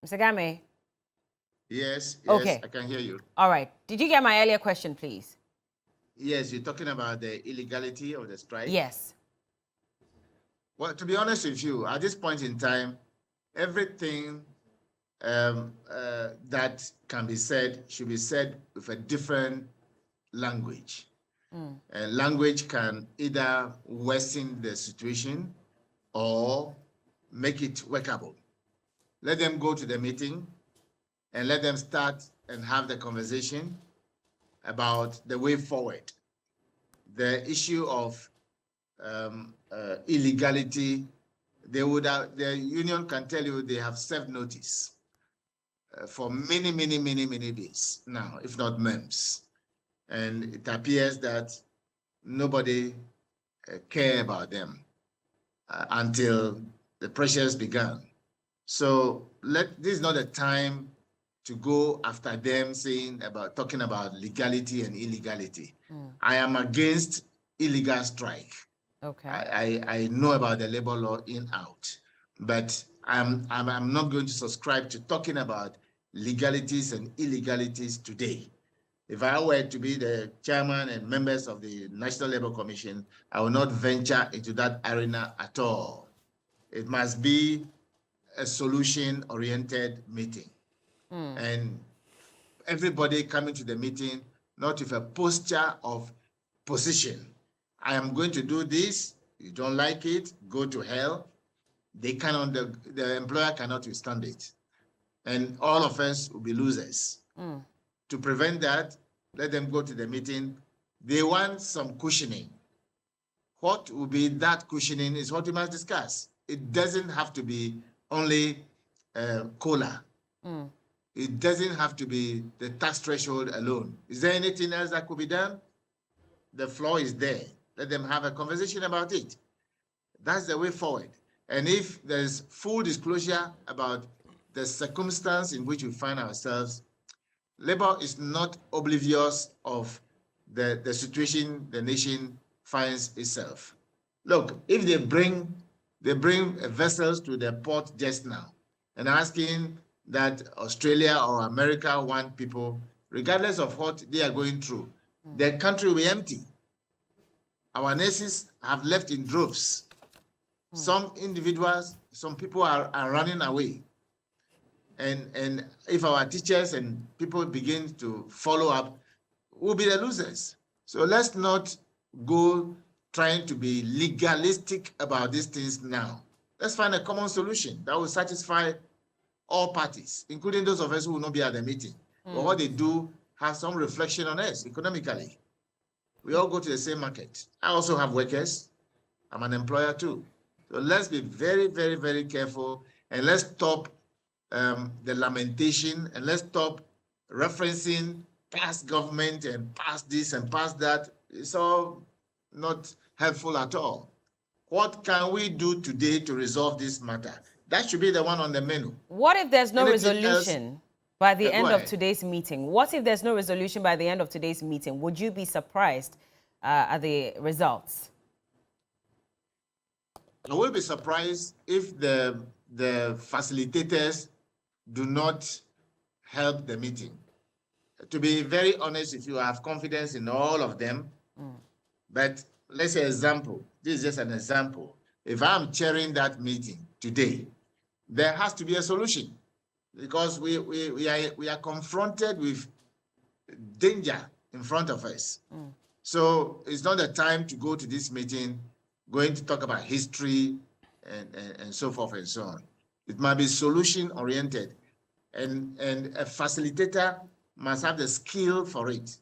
Mr. Game? Yes, okay. I can hear you. All right. Did you get my earlier question, please? Yes, you're talking about the illegality of the strike? Yes. Well, to be honest with you, at this point in time, everything that can be said should be said with a different language. Language can either worsen the situation or make it workable. Let them go to the meeting and let them start and have the conversation about the way forward. The issue of illegality, the union can tell you they have served notice for many days now, if not months. And it appears that nobody care about them until the pressures began. So this is not a time to go after them talking about legality and illegality. I am against illegal strike. Okay. I know about the labor law in out, but I'm not going to subscribe to talking about legalities and illegalities today. If I were to be the chairman and members of the National Labour Commission, I will not venture into that arena at all. It must be a solution-oriented meeting. And everybody coming to the meeting, not with a posture of position. I am going to do this. You don't like it, go to hell. The employer cannot withstand it. And all of us will be losers. To prevent that, let them go to the meeting. They want some cushioning. What will be that cushioning is what we must discuss. It doesn't have to be only COLA. It doesn't have to be the tax threshold alone. Is there anything else that could be done? The floor is there. Let them have a conversation about it. That's the way forward. And if there's full disclosure about the circumstance in which we find ourselves, Labour is not oblivious of the situation the nation finds itself. Look, if they bring vessels to the port just now and asking that Australia or America want people, regardless of what they are going through, the country will be empty. Our nurses have left in droves. Some individuals, some people are running away. And if our teachers and people begin to follow up, we'll be the losers. So let's not go trying to be legalistic about these things now. Let's find a common solution that will satisfy all parties, including those of us who will not be at the meeting. But what they do has some reflection on us economically. We all go to the same market. I also have workers. I'm an employer too. So let's be very, very, very careful, and let's stop the lamentation, and let's stop referencing past government and past this and past that. It's all not helpful at all. What can we do today to resolve this matter? That should be the one on the menu. What if there's no Anything resolution by the end of ahead. today's meeting? What if there's no resolution by the end of today's meeting? Would you be surprised at the results? I will be surprised if the facilitators do not help the meeting. To be very honest, if you have confidence in all of them, but let's say example, this is just an example. If I'm chairing that meeting today, there has to be a solution, because we are confronted with danger in front of us. So it's not the time to go to this meeting going to talk about history and so forth and so on. It might be solution oriented, and a facilitator must have the skill for it.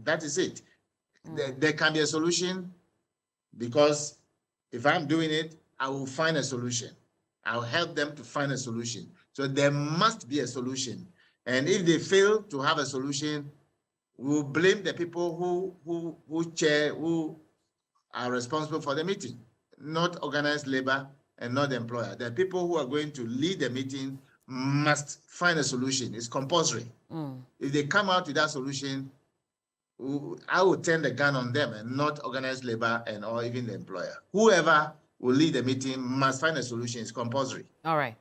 That is it. There can be a solution, because if I'm doing it, I will find a solution. I'll help them to find a solution. So there must be a solution. And if they fail to have a solution, we'll blame the people who are responsible for the meeting, not organized labor and not the employer. The people who are going to lead the meeting must find a solution. It's compulsory. If they come out with that solution, I will turn the gun on them and not organized labor or even the employer. Whoever will lead the meeting must find a solution. It's compulsory. All right.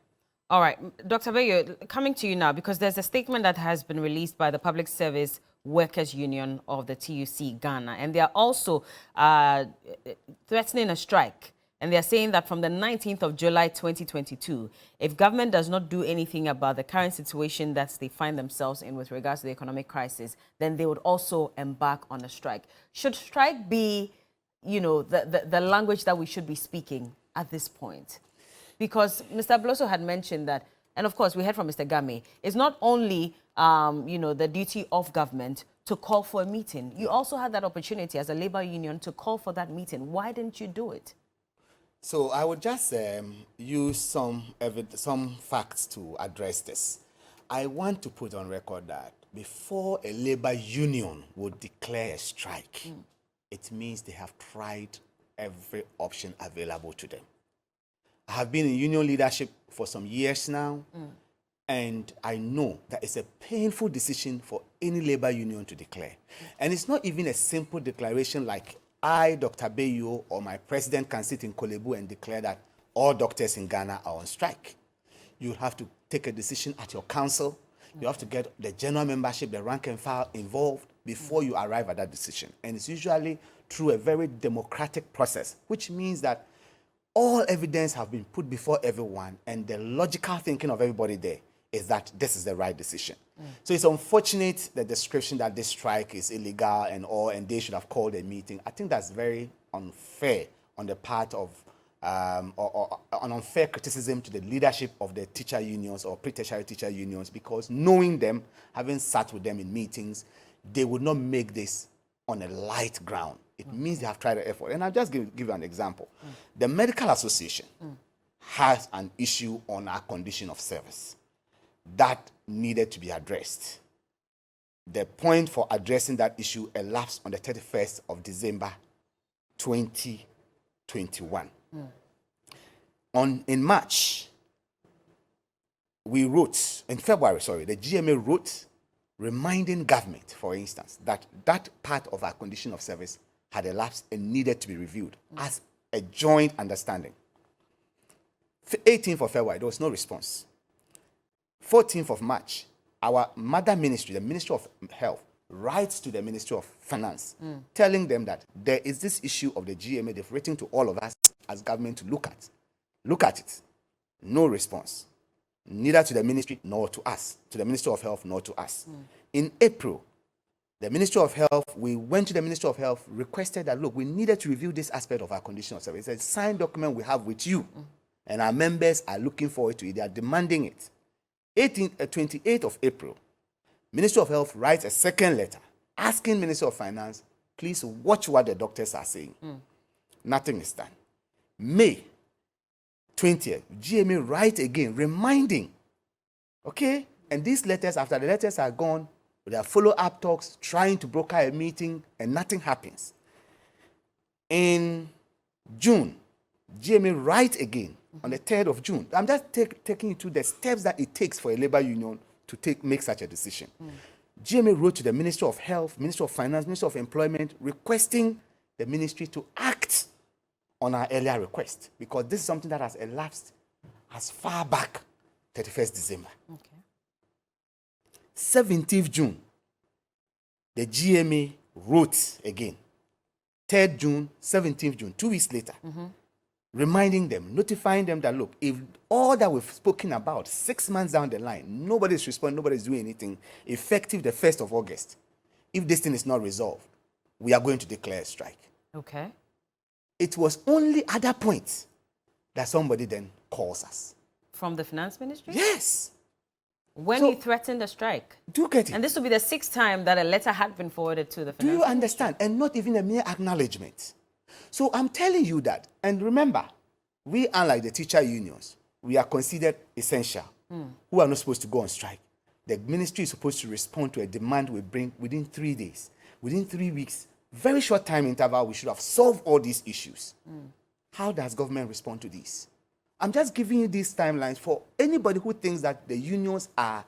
All right. Dr. Bayo, coming to you now, because there's a statement that has been released by the Public Service Workers Union of the TUC Ghana, and they are also threatening a strike. And they're saying that from the 19th of July 2022, if government does not do anything about the current situation that they find themselves in with regards to the economic crisis, then they would also embark on a strike. Should strike be, you know, the language that we should be speaking at this point? Because Mr. Bloso had mentioned that, and of course we heard from Mr. Game, it's not only, you know, the duty of government to call for a meeting. You also had that opportunity as a labor union to call for that meeting. Why didn't you do it? So I would just use some facts to address this. I want to put on record that before a labor union would declare a strike, it means they have tried every option available to them. I have been in union leadership for some years now, and I know that it's a painful decision for any labor union to declare. And it's not even a simple declaration like I, Dr. Bayo, or my president can sit in Kolebu and declare that all doctors in Ghana are on strike. You have to take a decision at your council. You have to get the general membership, the rank and file involved before you arrive at that decision. And it's usually through a very democratic process, which means that all evidence have been put before everyone, and the logical thinking of everybody there is that this is the right decision. So it's unfortunate the description that this strike is illegal and all, and they should have called a meeting. I think that's very unfair on the part of or an unfair criticism to the leadership of the teacher unions or pre-tertiary teacher unions, because knowing them, having sat with them in meetings, they would not make this on a light ground. It means they have tried the effort. And I'll just give you an example. The Medical Association has an issue on our condition of service that needed to be addressed. The point for addressing that issue elapsed on the 31st of December 2021. In March, we wrote, in February, the GMA wrote reminding government, for instance, that that part of our condition of service had elapsed and needed to be reviewed as a joint understanding. 18th of February, there was no response. 14th of March, our mother ministry, the Ministry of Health, writes to the Ministry of Finance, telling them that there is this issue of the GMA. They've written to all of us as government to look at it. No response. Neither to the ministry nor to us, to the Ministry of Health nor to us. In April, the Ministry of Health, we went to the Ministry of Health, requested that, look, we needed to review this aspect of our condition of service. It's a signed document we have with you, and our members are looking forward to it. They are demanding it. 28th of April, Ministry of Health writes a second letter asking Ministry of Finance, please watch what the doctors are saying. Nothing is done. May 20th, GMA write again, reminding, okay? And these letters, after the letters are gone, there are follow-up talks, trying to broker a meeting, and nothing happens. In June, GMA write again on the 3rd of June. I'm just taking you to the steps that it takes for a labor union to make such a decision. GMA wrote to the Ministry of Health, Ministry of Finance, Ministry of Employment, requesting the ministry to act on our earlier request, because this is something that has elapsed as far back 31st December. Okay. 17th June, the GMA wrote again. 3rd June, 17th June, 2 weeks later, reminding them, notifying them that, look, if all that we've spoken about 6 months down the line, nobody's responding, nobody's doing anything, effective the 1st of August, if this thing is not resolved, we are going to declare a strike. Okay. It was only at that point that somebody then calls us. From the finance ministry? Yes. When So- he threatened a strike. Do you get it? And this will be the 6th time that a letter had been forwarded to the Do finance you ministry. understand? And not even a mere acknowledgement. So I'm telling you that. And remember, we, unlike the teacher unions, we are considered essential, who are not supposed to go on strike. The ministry is supposed to respond to a demand we bring within 3 days. Within 3 weeks, very short time interval, we should have solved all these issues. How does government respond to this? I'm just giving you these timelines for anybody who thinks that the unions are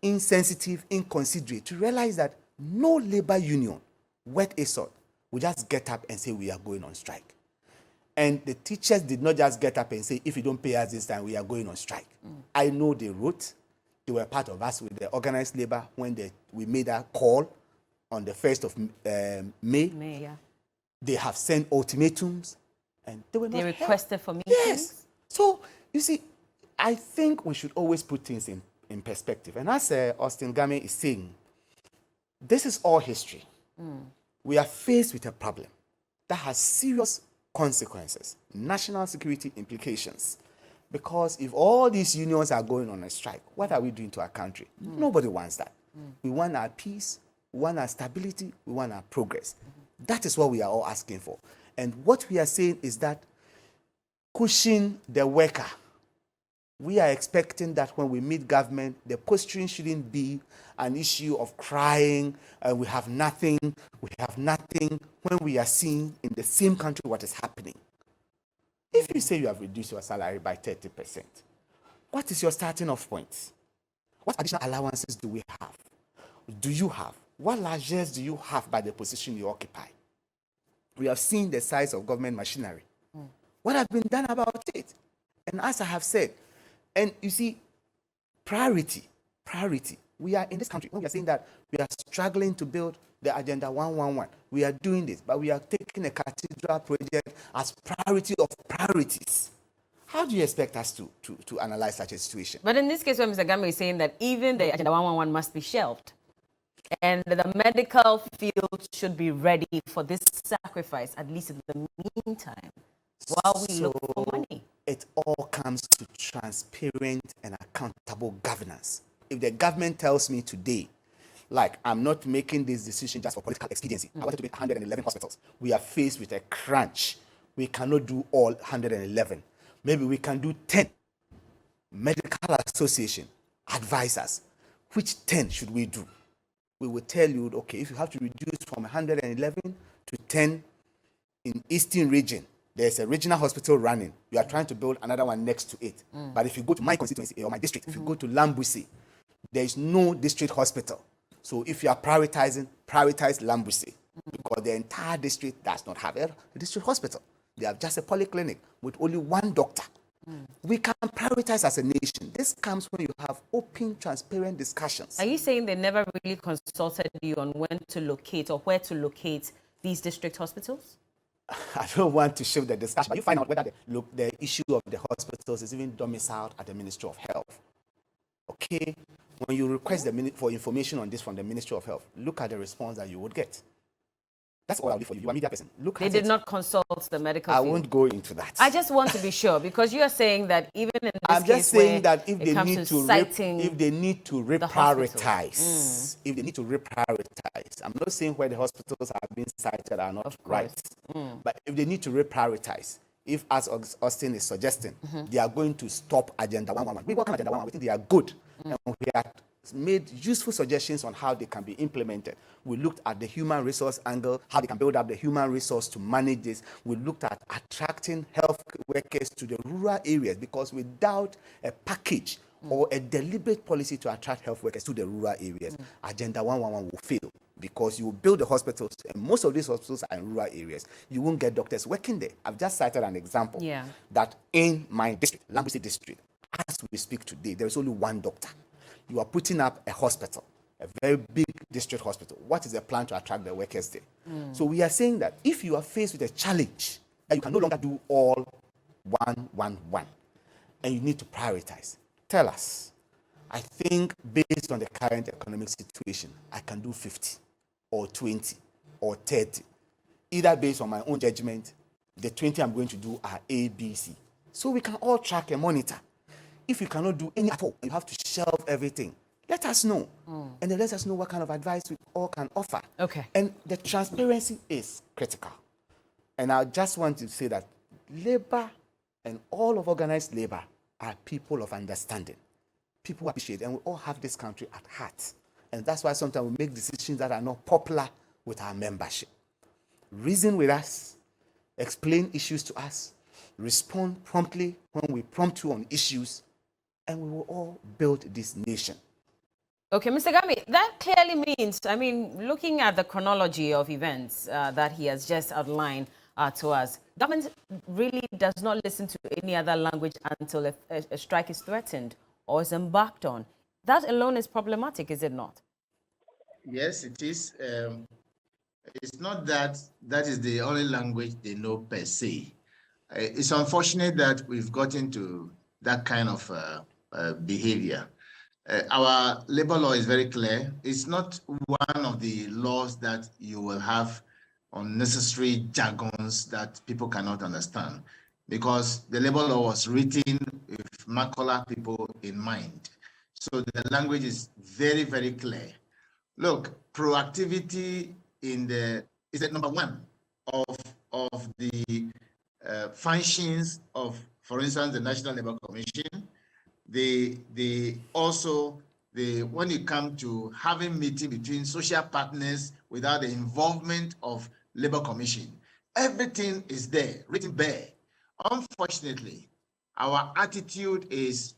insensitive, inconsiderate, to realize that no labor union, worth a sort, will just get up and say we are going on strike. And the teachers did not just get up and say, if you don't pay us this time, we are going on strike. I know they wrote. They were part of us with the organized labor when we made that call on the 1st of May. May, yeah. They have sent ultimatums, and they were not They held. requested for meetings? Yes. So, you see, I think we should always put things in perspective. And as Austin Game is saying, this is all history. We are faced with a problem that has serious consequences, national security implications. Because if all these unions are going on a strike, what are we doing to our country? Nobody wants that. We want our peace, we want our stability, we want our progress. That is what we are all asking for. And what we are saying is that cushion the worker We are expecting that when we meet government, the posturing shouldn't be an issue of crying, we have nothing, when we are seeing in the same country what is happening. If you say you have reduced your salary by 30%, what is your starting off point? What additional allowances do we have? Do you have? What largesse do you have by the position you occupy? We have seen the size of government machinery. What has been done about it? And as I have said, and you see, priority. We are in this country, when we are saying that we are struggling to build the Agenda 111, we are doing this, but we are taking a cathedral project as priority of priorities. How do you expect us to analyze such a situation? But in this case, where Mr. Gamma is saying that even the Agenda 111 must be shelved, and the medical field should be ready for this sacrifice, at least in the meantime, while we look for money. It all comes to transparent and accountable governance. If the government tells me today, like, I'm not making this decision just for political expediency, I wanted to make 111 hospitals. We are faced with a crunch. We cannot do all 111. Maybe we can do 10. Medical Association advisors. Which 10 should we do? We will tell you, okay, if you have to reduce from 111 to 10 in Eastern region, there's a regional hospital running. You are trying to build another one next to it. But if you go to my constituency or my district, if you go to Lambusi, there is no district hospital. So if you are prioritizing, prioritize Lambusi, because the entire district does not have a district hospital. They have just a polyclinic with only one doctor. We can prioritize as a nation. This comes when you have open, transparent discussions. Are you saying they never really consulted you on when to locate or where to locate these district hospitals? I don't want to shift the discussion, but you find out whether the issue of the hospitals is even domiciled at the Ministry of Health. Okay? When you request for information on this from the Ministry of Health, look at the response that you would get. That's all I'll do for you. You are a media person. Look at it. They did not consult the medical I field. won't go into that. I just want to be sure, because you are saying that even in this I'm case just saying where that if it they comes need to to citing if they need to the hospitals. reprioritize, if they need to reprioritize, I'm not saying where the hospitals have been cited are not right, but if they need to reprioritize, if as Austin is suggesting, they are going to stop Agenda 111. We welcome Agenda 111. We think they are good, and we are made useful suggestions on how they can be implemented. We looked at the human resource angle, how they can build up the human resource to manage this. We looked at attracting health workers to the rural areas, because without a package or a deliberate policy to attract health workers to the rural areas, Agenda 111 will fail, because you will build the hospitals, and most of these hospitals are in rural areas. You won't get doctors working there. I've just cited an example that in my district, Lambusi district, as we speak today, there is only one doctor. You are putting up a hospital, a very big district hospital. What is the plan to attract the workers there? So we are saying that if you are faced with a challenge that you can no longer do all 111, and you need to prioritize, tell us. I think based on the current economic situation, I can do 50 or 20 or 30, either based on my own judgment. The 20 I'm going to do are A, B, C. So we can all track and monitor. If you cannot do any at all, you have to shelve everything. Let us know. And then let us know what kind of advice we all can offer. Okay. And the transparency is critical. And I just want to say that labor and all of organized labor are people of understanding. People appreciate, and we all have this country at heart. And that's why sometimes we make decisions that are not popular with our membership. Reason with us, explain issues to us, respond promptly when we prompt you on issues, and we will all build this nation. Okay, Mr. Gami, that clearly means, I mean, looking at the chronology of events that he has just outlined to us, government really does not listen to any other language until a strike is threatened or is embarked on. That alone is problematic, is it not? Yes, it is. It's not that that is the only language they know per se. It's unfortunate that we've got into that kind of behavior. Our labor law is very clear. It's not one of the laws that you will have unnecessary jargons that people cannot understand, because the labor law was written with Makola people in mind. So the language is very, very clear. Look, proactivity is the number one of the functions of, for instance, the National Labour Commission, when you come to having meeting between social partners without the involvement of Labor Commission, everything is there, written bare. Unfortunately, our attitude is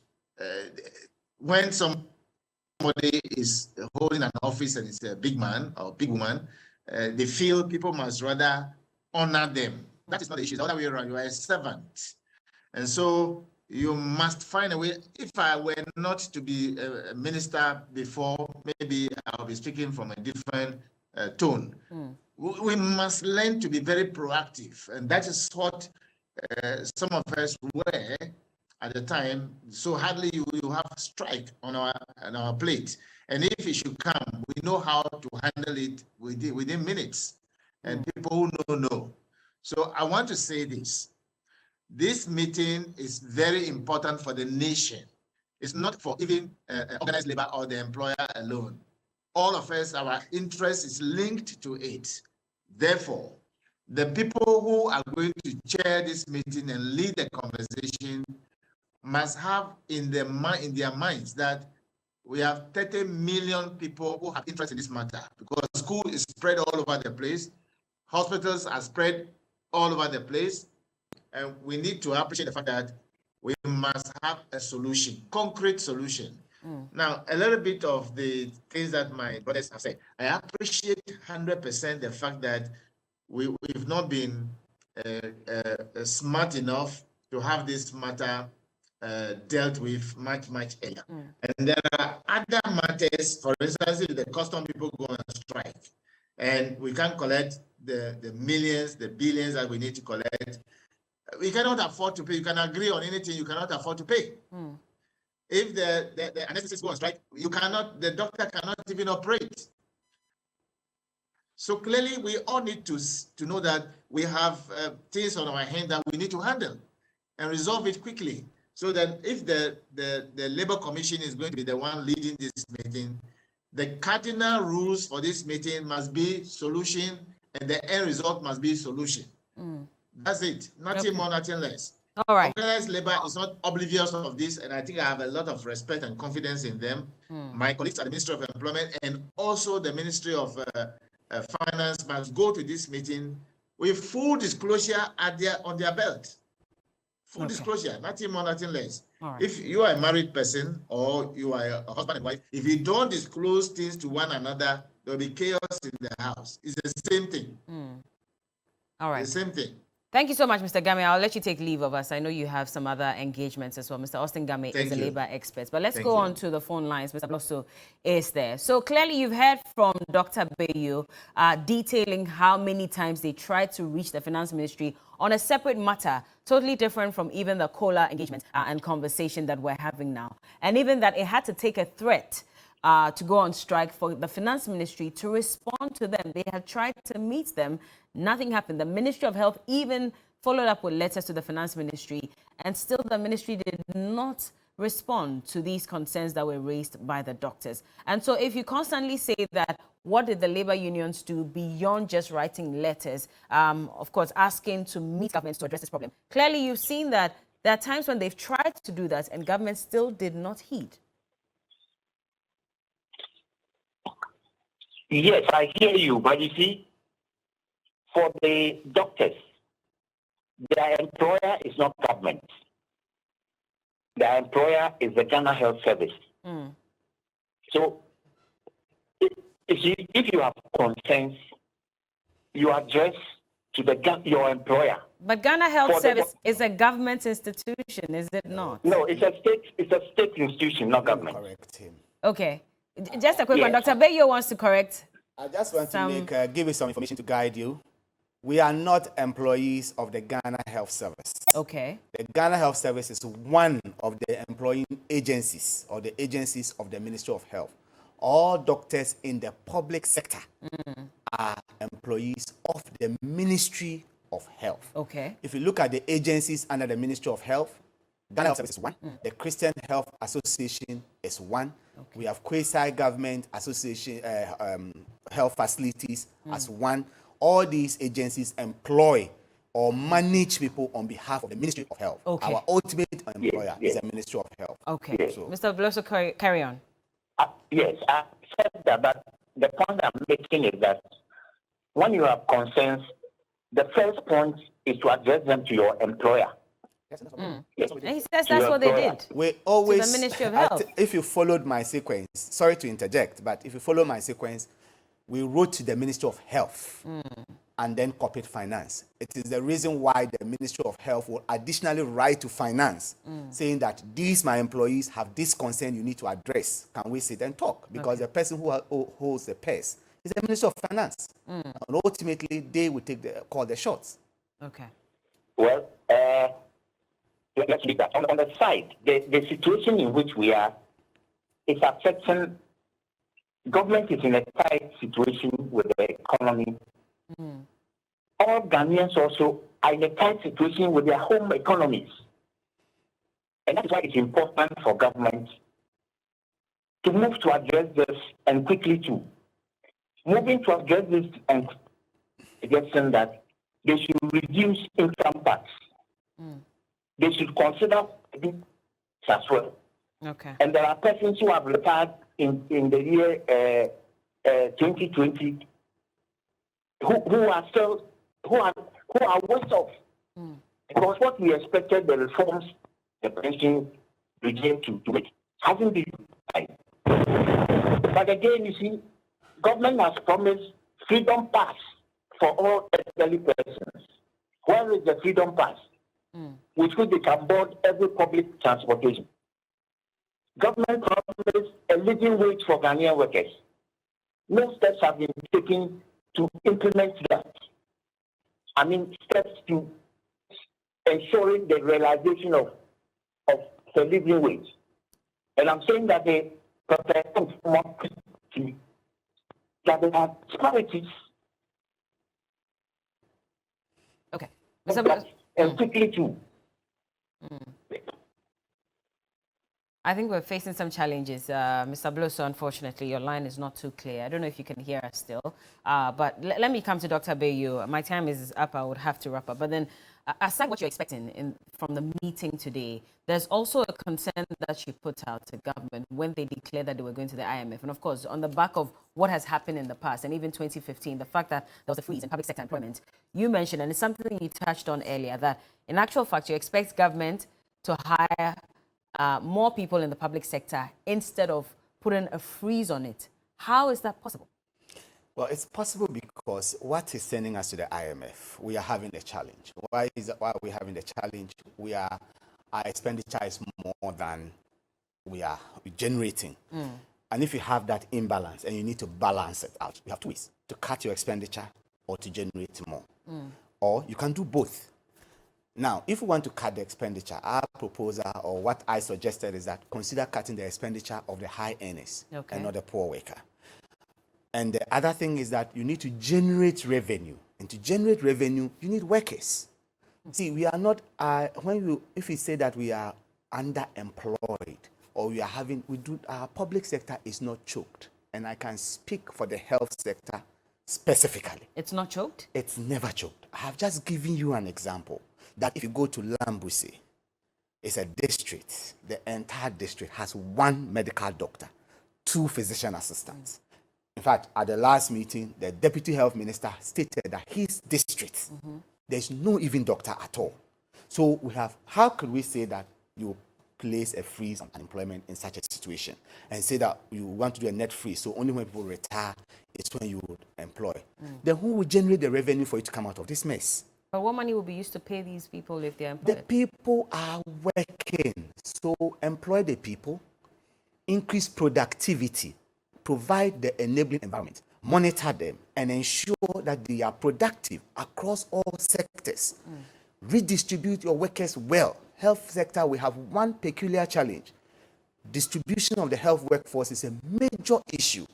when somebody is holding an office and it's a big man or big woman, they feel people must rather honor them. That is not the issue. The other way around, you are a servant. And so you must find a way. If I were not to be a minister before, maybe I'll be speaking from a different tone. We must learn to be very proactive. And that is what some of us were at the time. So hardly you have strike on our plate. And if it should come, we know how to handle it within minutes. And people who know. So I want to say this. This meeting is very important for the nation. It's not for even organized labor or the employer alone. All of us, our interest is linked to it. Therefore, the people who are going to chair this meeting and lead the conversation must have in their minds that we have 30 million people who have interest in this matter, because school is spread all over the place, hospitals are spread all over the place, and we need to appreciate the fact that we must have a solution, concrete solution. Now, a little bit of the things that my brothers have said. I appreciate 100% the fact that we've not been smart enough to have this matter dealt with much earlier. And there are other matters, for instance, if the custom people go on strike and we can't collect the millions, the billions that we need to collect, we cannot afford to pay. You can agree on anything, you cannot afford to pay. If the anesthetists go on strike, the doctor cannot even operate. So clearly, we all need to know that we have things on our hand that we need to handle and resolve it quickly. So that if the Labor Commission is going to be the one leading this meeting, the cardinal rules for this meeting must be solution, and the end result must be solution. That's it. Nothing more, nothing less. All right. Organized labor is not oblivious of this, and I think I have a lot of respect and confidence in them. My colleagues at the Ministry of Employment and also the Ministry of Finance must go to this meeting with full disclosure on their belt. Full disclosure, nothing more, nothing less. Right. If you are a married person or you are a husband and wife, if you don't disclose things to one another, there will be chaos in the house. It's the same thing. All right. The same thing. Thank you so much, Mr. Game. I'll let you take leave of us. I know you have some other engagements as well. Mr. Austin Game is a labor expert. But let's go on to the phone lines. Mr. Blosso is there. So clearly you've heard from Dr. Bayo detailing how many times they tried to reach the finance ministry on a separate matter, totally different from even the COLA engagement and conversation that we're having now. And even that it had to take a threat to go on strike for the finance ministry to respond to them. They had tried to meet them. Nothing happened. The Ministry of Health even followed up with letters to the finance ministry, and still the ministry did not respond to these concerns that were raised by the doctors. And so if you constantly say that, what did the labor unions do beyond just writing letters, of course, asking to meet governments to address this problem? Clearly, you've seen that there are times when they've tried to do that and government still did not heed. Yes, I hear you, but you see, for the doctors, their employer is not government. Their employer is the Ghana Health Service. So, if you have concerns, you address to your employer. But Ghana Health Service is a government institution, is it not? No, it's a state institution, not government. Correct him. Okay. Just a quick one. Dr. Bayo wants to correct. I just want to give you some information to guide you. We are not employees of the Ghana Health Service. Okay. The Ghana Health Service is one of the employing agencies or the agencies of the Ministry of Health. All doctors in the public sector are employees of the Ministry of Health. Okay. If you look at the agencies under the Ministry of Health, Ghana Health Service is one. The Christian Health Association is one. Okay. We have quasi-government association health facilities as one. All these agencies employ or manage people on behalf of the Ministry of Health. Okay. Our ultimate employer yes. is the Ministry of Health. Okay. Yes. So, Mr. Bloso, carry on. Yes, I said that, but the point I'm making is that when you have concerns, the first point is to address them to your employer. yes, that's And he says To that's your what they employer. did. we always, To the Ministry of Health. if you followed my sequence, sorry to interject, but if you follow my sequence, we wrote to the Ministry of Health and then corporate finance. It is the reason why the Ministry of Health will additionally write to finance saying that these, my employees, have this concern you need to address. Can we sit and talk? Because the person who holds the purse is the Ministry of Finance. And ultimately, they will call the shots. Okay. Well, let's leave that. On the side, the situation in which we are is affecting. Government is in a tight situation with the economy. All Ghanaians also are in a tight situation with their home economies. And that's why it's important for government to move to address this and quickly too. Moving to address this and suggesting that they should reduce income tax. They should consider this as well. Okay. And there are persons who have retired in the year 2020 who are still who are worse off because what we expected the reforms the pension regime to make hasn't been done. But again, you see, government has promised freedom pass for all elderly persons. Where is the freedom pass? With which they can board every public transportation. Government promised a living wage for Ghanaian workers. No steps have been taken to implement that. I mean, steps to ensuring the realization of the living wage. And I'm saying that they prepare more quickly, that there are disparities. Okay. And quickly too. I think we're facing some challenges. Mr. Bloso, unfortunately, your line is not too clear. I don't know if you can hear us still. But let me come to Dr. Bayu. My time is up. I would have to wrap up. But then, aside what you're expecting from the meeting today, there's also a concern that you put out to government when they declared that they were going to the IMF. And of course, on the back of what has happened in the past, and even 2015, the fact that there was a freeze in public sector employment, you mentioned, and it's something you touched on earlier, that in actual fact, you expect government to hire more people in the public sector instead of putting a freeze on it. How is that possible? Well, it's possible because what is sending us to the IMF, we are having a challenge. Why are we having the challenge? Our expenditure is more than we are generating. And if you have that imbalance and you need to balance it out, you have two ways: to cut your expenditure or to generate more. Or you can do both. Now, if we want to cut the expenditure, our proposal or what I suggested is that consider cutting the expenditure of the high earners and not the poor worker. And the other thing is that you need to generate revenue. And to generate revenue, you need workers. See, we are not, if we say that we are underemployed or our public sector is not choked. And I can speak for the health sector specifically. It's not choked? It's never choked. I have just given you an example that if you go to Lambusi, it's a district. The entire district has one medical doctor, 2 physician assistants. In fact, at the last meeting, the deputy health minister stated that his district, there's no even doctor at all. So how could we say that you place a freeze on unemployment in such a situation and say that you want to do a net freeze, so only when people retire is when you would employ? Then who will generate the revenue for you to come out of this mess? But what money will be used to pay these people if they're employed? The people are working. So employ the people, increase productivity, provide the enabling environment, monitor them, and ensure that they are productive across all sectors. Redistribute your workers well. Health sector, we have one peculiar challenge. Distribution of the health workforce is a major issue.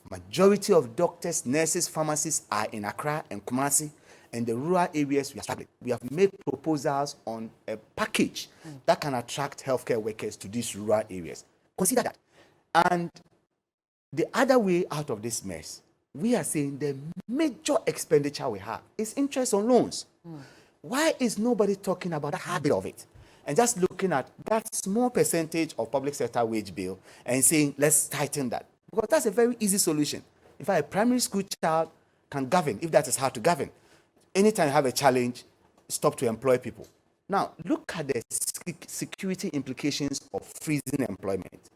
Majority of doctors, nurses, pharmacists are in Accra and Kumasi. In the rural areas, we are struggling. We have made proposals on a package that can attract healthcare workers to these rural areas. Consider that. And the other way out of this mess, we are saying the major expenditure we have is interest on loans. Why is nobody talking about the habit of it? And just looking at that small percentage of public sector wage bill and saying, let's tighten that. Because that's a very easy solution. In fact, a primary school child can govern, if that is how to govern. Anytime you have a challenge, stop to employ people. Now, look at the security implications of freezing employment.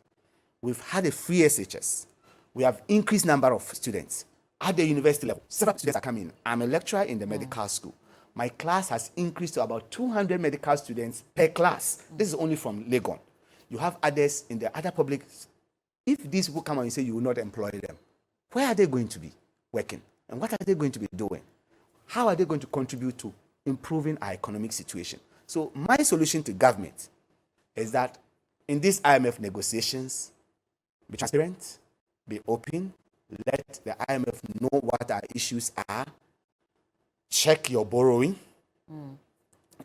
We've had a free SHS. We have increased number of students. At the university level, several students are coming. I'm a lecturer in the medical school. My class has increased to about 200 medical students per class. This is only from Legon. You have others in the other public. If these people come and say you will not employ them, where are they going to be working? And what are they going to be doing? How are they going to contribute to improving our economic situation? So my solution to government is that in these IMF negotiations, be transparent, be open, let the IMF know what our issues are, check your borrowing.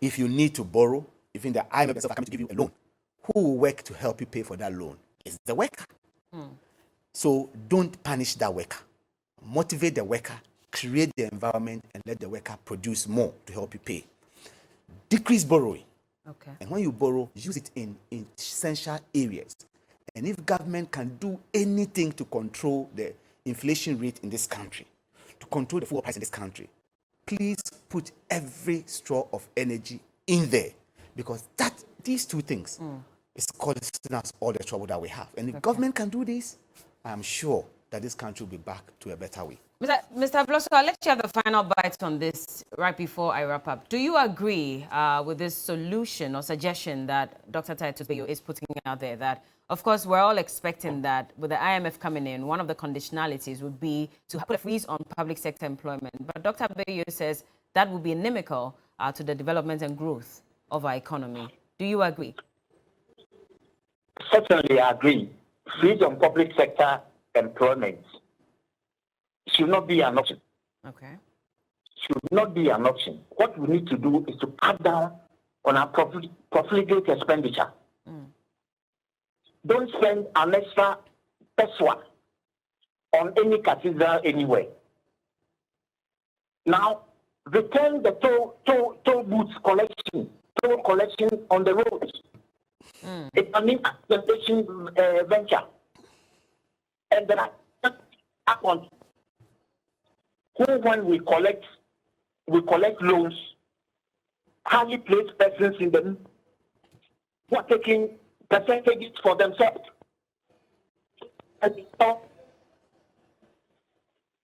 If you need to borrow, even the IMF is coming to give you a loan, who will work to help you pay for that loan? It's the worker. So don't punish that worker. Motivate the worker, create the environment, and let the worker produce more to help you pay. Decrease borrowing. Okay. And when you borrow, use it in essential areas. And if government can do anything to control the inflation rate in this country, to control the fuel price in this country, please put every straw of energy in there, because these two things is causing us all the trouble that we have. And if government can do this, I'm sure that this country will be back to a better way. Mr. Blosso, I'll let you have the final bite on this right before I wrap up. Do you agree with this solution or suggestion that Dr. Titus Bayo is putting out there, that, of course, we're all expecting that with the IMF coming in, one of the conditionalities would be to put a freeze on public sector employment. But Dr. Bayo says that would be inimical to the development and growth of our economy. Do you agree? Certainly, I agree. Freeze on public sector employment should not be an option. Okay. Should not be an option. What we need to do is to cut down on our profligate expenditure. Don't spend an extra peswa on any cathedral anywhere. Now, return the toll booths collection, toll collection on the roads. It's an implementation venture. And there are accounts who, when we collect loans, highly placed persons in them who are taking percentages for themselves.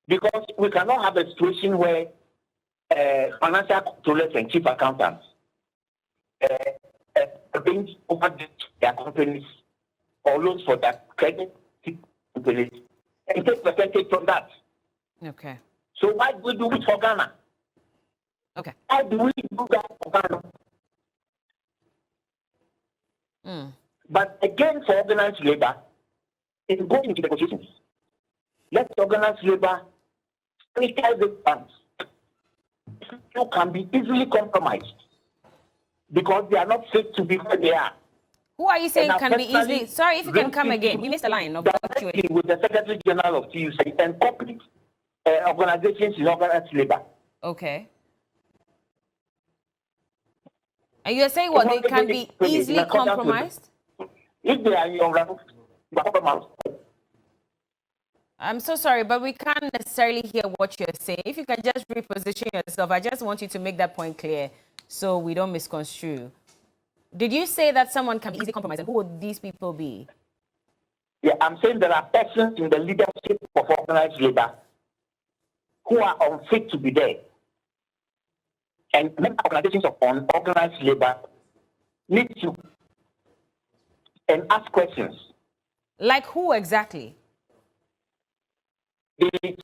Because we cannot have a situation where financial controllers and chief accountants arrange over their companies or loans for their credit companies and take percentage from that. Okay. So why do we do it for Ghana? Okay. Why do we do that for Ghana? But again, for organized labor, in going into negotiations, let organized labor sanitize the funds. People can be easily compromised because they are not fit to be where they are. Who are you saying can be easily? Sorry, if you can come again. You missed the line of directly with the Secretary General of TUC and complete organizations in organized labor. Okay. And you're saying what? They can be easily compromised? If they are in compromised. I'm so sorry, but we can't necessarily hear what you're saying. If you can just reposition yourself, I just want you to make that point clear so we don't misconstrue. Did you say that someone can be easily compromised? And who would these people be? Yeah, I'm saying there are persons in the leadership of organized labor who are unfit to be there. And many organizations of unorganized labor need to and ask questions. Like who exactly? The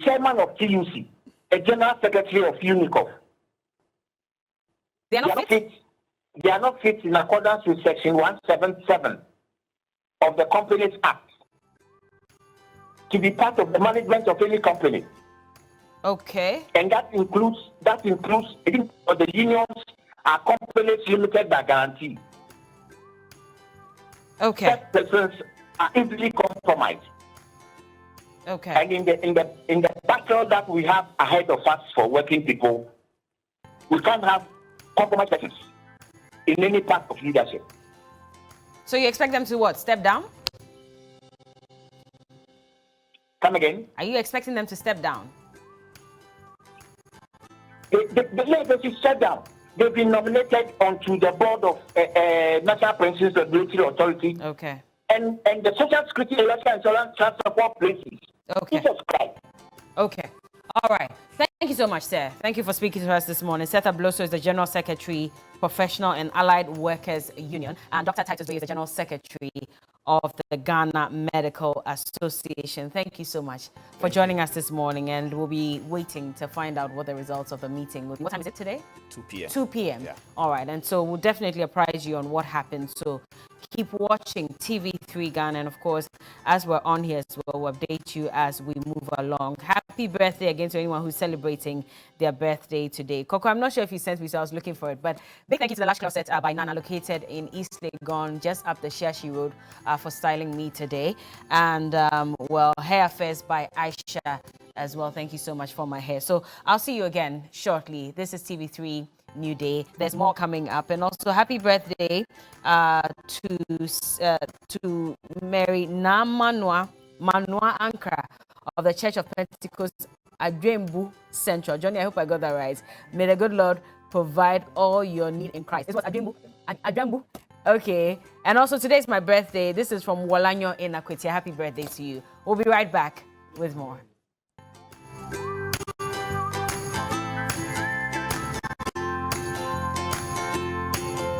chairman of TUC, the general secretary of UNICOF. They are not fit? They are not fit in accordance with Section 177 of the Companies Act to be part of the management of any company. Okay. And that includes the unions are companies limited by guarantee. Okay. Such persons are easily compromised. Okay. And in the battle that we have ahead of us for working people, We can't have compromised persons in any part of leadership. So you expect them to what? Step down? Come again? Are you expecting them to step down? They should step down. They've been nominated onto the board of National Pensions Regulatory Authority. Okay. And the Social Security Election Insurance Trust Support Places. Okay. Jesus Christ. Okay. All right. Thank you so much, sir. Thank you for speaking to us this morning. Seth Abloso is the General Secretary, Professional and Allied Workers Union, and Dr. Titus Bay is the General Secretary of the Ghana Medical Association. Thank you so much for joining us this morning, and we'll be waiting to find out what the results of the meeting will be. What time is it today? 2 p.m. 2 p.m. Yeah. All right, and so we'll definitely apprise you on what happens. So keep watching TV3 Ghana, and of course, as we're on here as well, we'll update you as we move along. Happy birthday again to anyone who's celebrating their birthday today. Coco, I'm not sure if you sent me, so I was looking for it, but big thank you to the Lash Closet by Nana, located in East Legon, just up the Shashi Road, for styling me today. And well, Hair Affairs by Aisha as well. Thank you so much for my hair. So I'll see you again shortly. This is TV3 New Day. There's more coming up, and also happy birthday to Mary Manua Ankara of the Church of Pentecost Adwembu Central. Johnny, I hope I got that right. May the good Lord provide all your need in Christ. This was Adwembu. Okay. And also today's my birthday. This is from Walanyo in Akwetia. Happy birthday to you. We'll be right back with more.